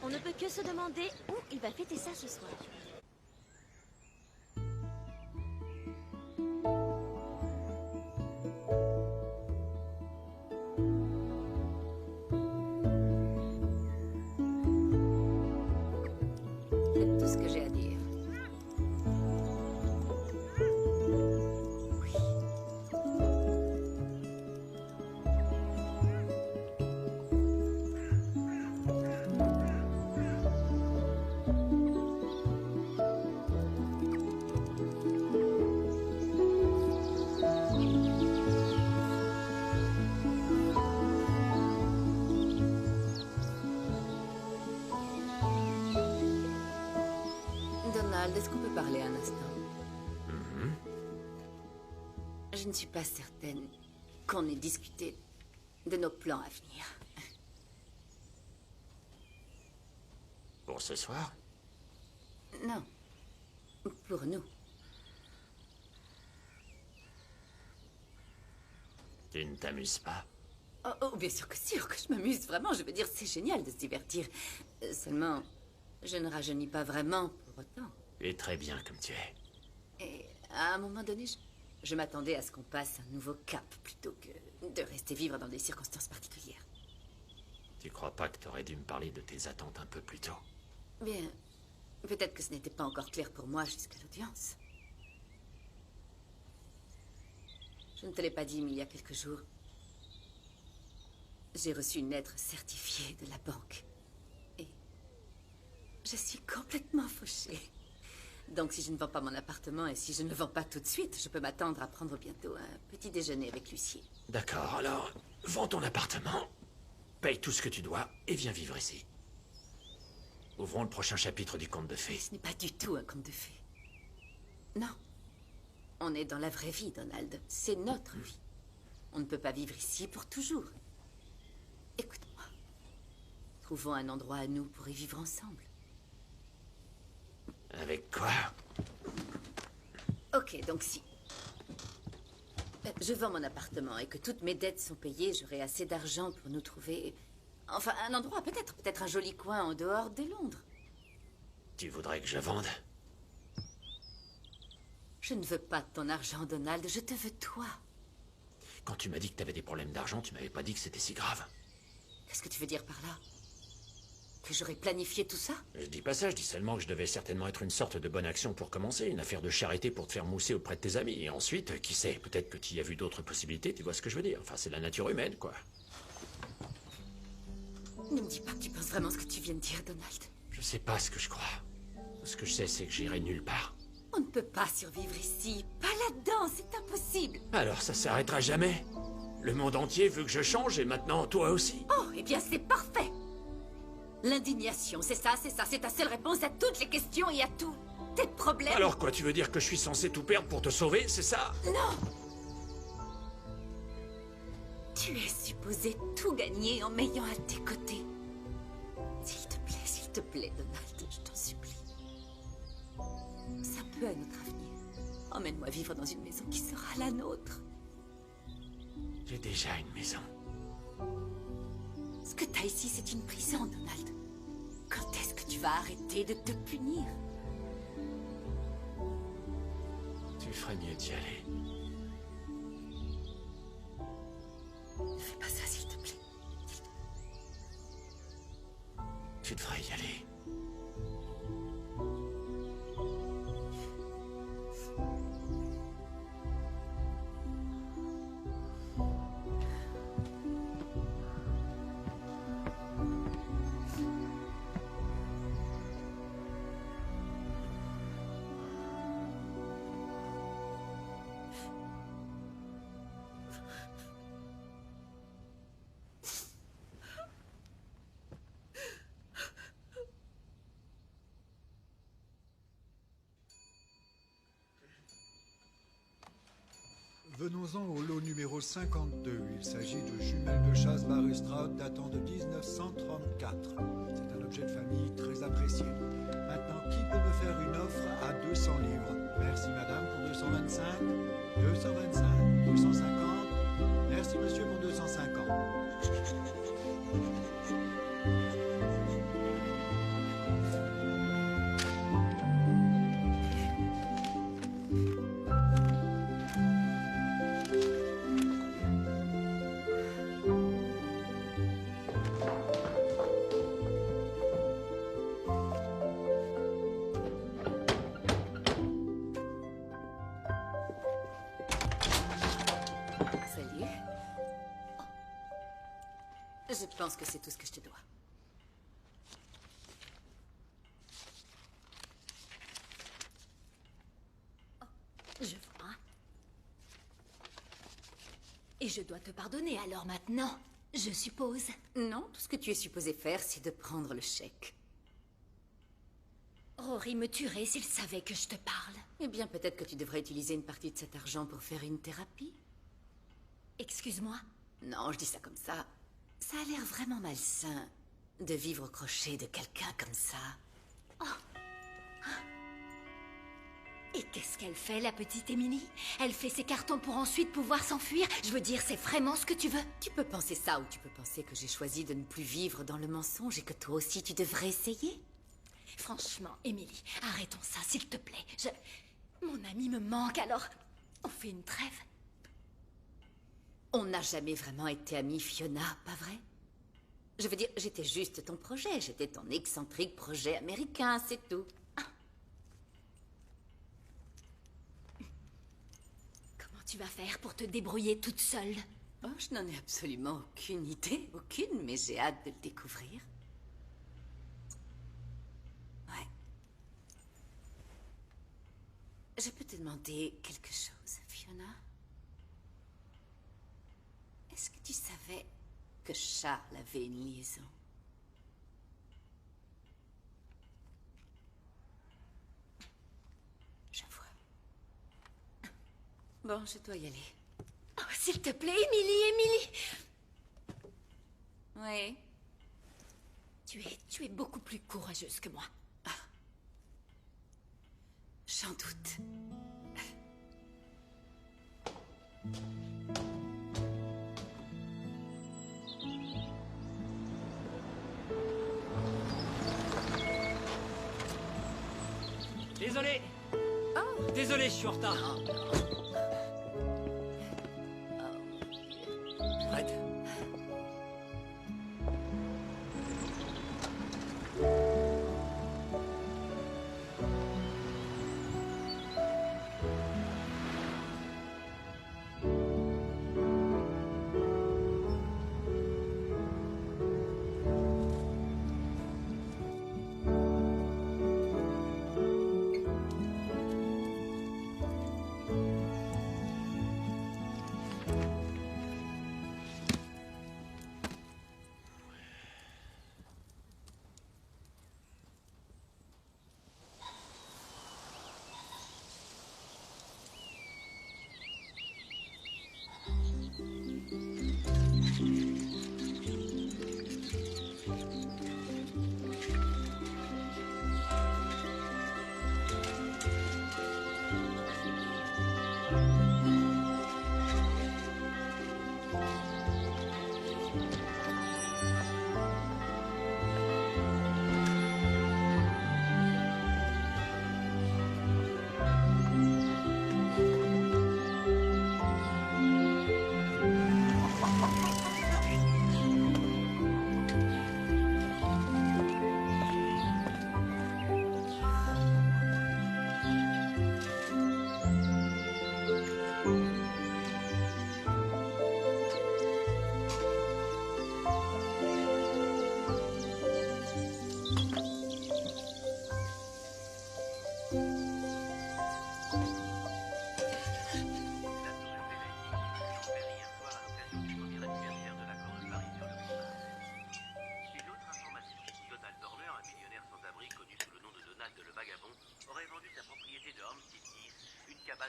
On ne peut que se demander où il va fêter ça ce soir.
C'est tout ce que j'ai à dire. Donald, est-ce qu'on peut parler un instant? Je ne suis pas certaine qu'on ait discuté de nos plans à venir.
Pour ce soir?
Non. Pour nous.
Tu ne t'amuses pas?
Oh, bien sûr que je m'amuse vraiment. Je veux dire, c'est génial de se divertir. Seulement, je ne rajeunis pas vraiment pour autant.
Tu es très bien comme tu es.
Et à un moment donné, je m'attendais à ce qu'on passe un nouveau cap plutôt que de rester vivre dans des circonstances particulières.
Tu crois pas que t'aurais dû me parler de tes attentes un peu plus tôt?
Bien, peut-être que ce n'était pas encore clair pour moi jusqu'à l'audience. Je ne te l'ai pas dit, mais il y a quelques jours, j'ai reçu une lettre certifiée de la banque. Et je suis complètement fauchée. Donc si je ne vends pas mon appartement et si je ne le vends pas tout de suite, je peux m'attendre à prendre bientôt un petit déjeuner avec l'huissier.
D'accord, alors, vends ton appartement, paye tout ce que tu dois et viens vivre ici. Ouvrons le prochain chapitre du conte de fées.
Ce n'est pas du tout un conte de fées. Non. On est dans la vraie vie, Donald. C'est notre vie. On ne peut pas vivre ici pour toujours. Écoute-moi. Trouvons un endroit à nous pour y vivre ensemble.
Avec quoi?
Ok, donc si je vends mon appartement et que toutes mes dettes sont payées, j'aurai assez d'argent pour nous trouver... Enfin, un endroit, peut-être un joli coin en dehors de Londres.
Tu voudrais que je vende?
Je ne veux pas de ton argent, Donald, je te veux toi.
Quand tu m'as dit que t'avais des problèmes d'argent, tu m'avais pas dit que c'était si grave.
Qu'est-ce que tu veux dire par là? Que j'aurais planifié tout ça?
Je dis pas ça, je dis seulement que je devais certainement être une sorte de bonne action pour commencer, une affaire de charité pour te faire mousser auprès de tes amis. Et ensuite, qui sait, peut-être que tu y as vu d'autres possibilités, tu vois ce que je veux dire. Enfin, c'est la nature humaine, quoi.
Ne me dis pas que tu penses vraiment ce que tu viens de dire, Donald.
Je sais pas ce que je crois. Ce que je sais, c'est que j'irai nulle part.
On ne peut pas survivre ici. Pas là-dedans, c'est impossible.
Alors, ça s'arrêtera jamais. Le monde entier veut que je change et maintenant, toi aussi.
Oh, eh bien, c'est parfait. L'indignation, c'est ça, c'est ta seule réponse à toutes les questions et à tous tes problèmes.
Alors quoi, tu veux dire que je suis censé tout perdre pour te sauver, c'est ça?
Non. Tu es supposé tout gagner en m'ayant à tes côtés. S'il te plaît, Donald, je t'en supplie. Ça peut à notre avenir. Emmène-moi vivre dans une maison qui sera la nôtre.
J'ai déjà une maison.
Ce que t'as ici, c'est une prison, Donald. Quand est-ce que tu vas arrêter de te punir?
Tu ferais mieux d'y aller.
Ne fais pas ça, s'il te plaît.
Tu devrais y aller.
Venons-en au lot numéro 52. Il s'agit de jumelles de chasse Barustrade datant de 1934. C'est un objet de famille très apprécié. Maintenant, qui peut me faire une offre à 200 livres? Merci madame pour 225, 225, 250. Merci monsieur pour 250.
Salut. Je pense que c'est tout ce que je te dois.
Je vois. Et je dois te pardonner alors maintenant, je suppose.
Non, tout ce que tu es supposé faire, c'est de prendre le chèque.
Rory me tuerait s'il savait que je te parle.
Eh bien, peut-être que tu devrais utiliser une partie de cet argent pour faire une thérapie.
Excuse-moi,
Non, je dis ça comme ça. Ça a l'air vraiment malsain de vivre au crochet de quelqu'un comme ça.
Et qu'est-ce qu'elle fait, la petite Émilie? Elle fait ses cartons pour ensuite pouvoir s'enfuir? Je veux dire, c'est vraiment ce que tu veux?
Tu peux penser ça ou tu peux penser que j'ai choisi de ne plus vivre dans le mensonge et que toi aussi tu devrais essayer.
Franchement, Émilie, arrêtons ça, s'il te plaît. Mon ami me manque, alors on fait une trêve.
On n'a jamais vraiment été amis, Fiona, pas vrai? Je veux dire, j'étais juste ton projet. J'étais ton excentrique projet américain, c'est tout.
Comment tu vas faire pour te débrouiller toute seule?
Oh, je n'en ai absolument aucune idée, aucune, mais j'ai hâte de le découvrir. Ouais. Je peux te demander quelque chose, Fiona? Est-ce que tu savais que Charles avait une liaison? Je vois. Bon, je dois y aller.
Oh, s'il te plaît, Émilie!
Oui.
Tu es beaucoup plus courageuse que moi.
J'en doute.
Désolé. Désolé, je suis en retard.
Fred.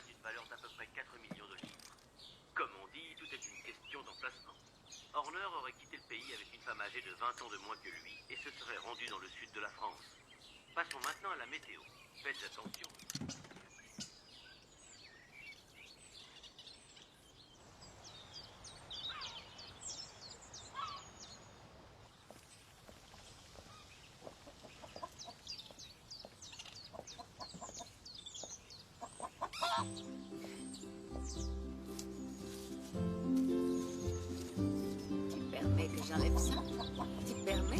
d'une valeur d'à peu près 4 millions de livres. Comme on dit, tout est une question d'emplacement. Horner aurait quitté le pays avec une femme âgée de 20 ans de moins que lui et se serait rendu dans le sud de la France. Passons maintenant à la météo. Faites attention.
Tu permets que j'enlève ça? Tu permets?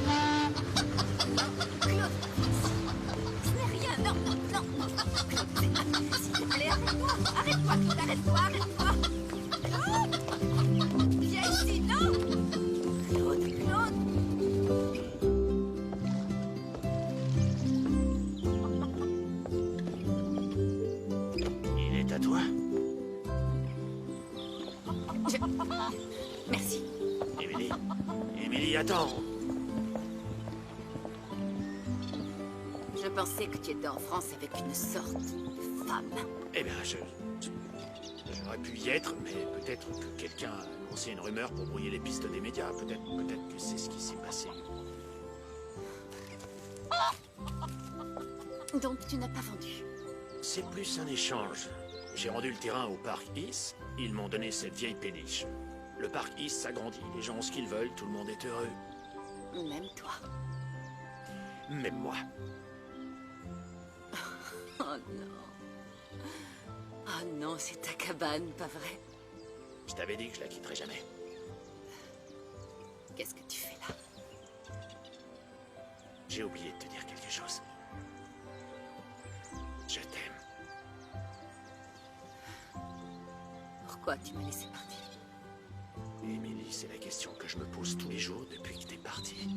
Oui. Claude, ce n'est rien. Non, non, non, non. Claude, s'il te plaît, arrête-toi. Arrête-toi, Claude, arrête-toi, arrête-toi. Claude! Viens ici, non! Claude, Claude!
Il est à toi.
Merci.
Émilie, attends.
pensais que tu étais en France avec une sorte de femme.
Eh bien, j'aurais pu y être, mais peut-être que quelqu'un a lancé une rumeur pour brouiller les pistes des médias. Peut-être que c'est ce qui s'est passé.
Donc tu n'as pas vendu?
C'est plus un échange. J'ai rendu le terrain au parc East. Ils m'ont donné cette vieille péniche. Le parc East s'agrandit. Les gens ont ce qu'ils veulent. Tout le monde est heureux.
Même toi.
Même moi.
Oh non. Oh non, c'est ta cabane, pas vrai?
Je t'avais dit que je la quitterais jamais.
Qu'est-ce que tu fais là?
J'ai oublié de te dire quelque chose. Je t'aime.
Pourquoi tu m'as laissé partir?
Émilie, c'est la question que je me pose tous les jours depuis que t'es partie.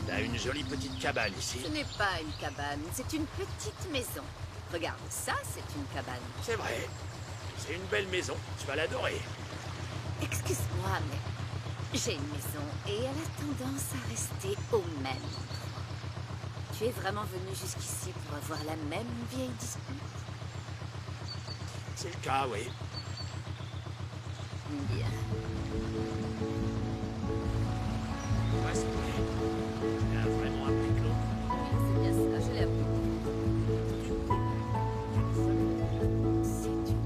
T'as une jolie petite cabane ici.
Ce n'est pas une cabane, c'est une petite maison. Regarde, ça, c'est une cabane.
C'est vrai. C'est une belle maison. Tu vas l'adorer.
Excuse-moi, mais j'ai une maison et elle a tendance à rester au même endroit. Tu es vraiment venu jusqu'ici pour avoir la même vieille dispute?
C'est le cas, oui.
Bien.
Presque. Tu as vraiment appris Claude.
Oui, c'est bien ça, je l'ai appris. C'est une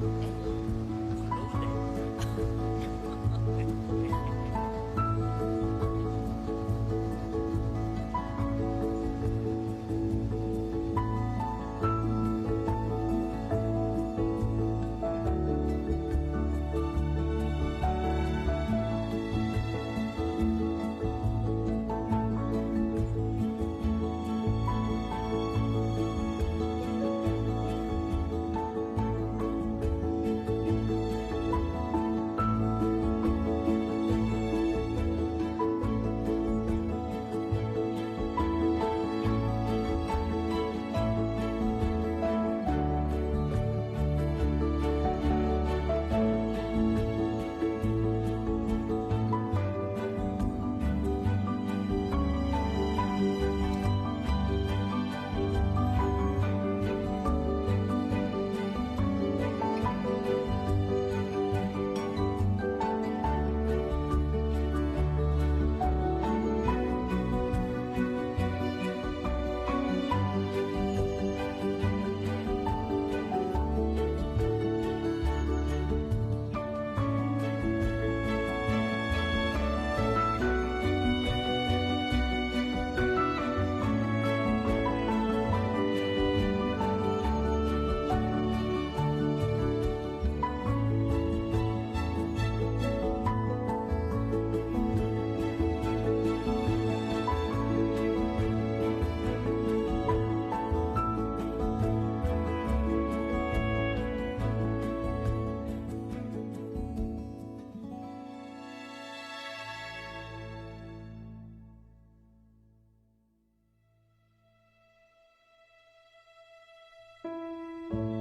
Thank you.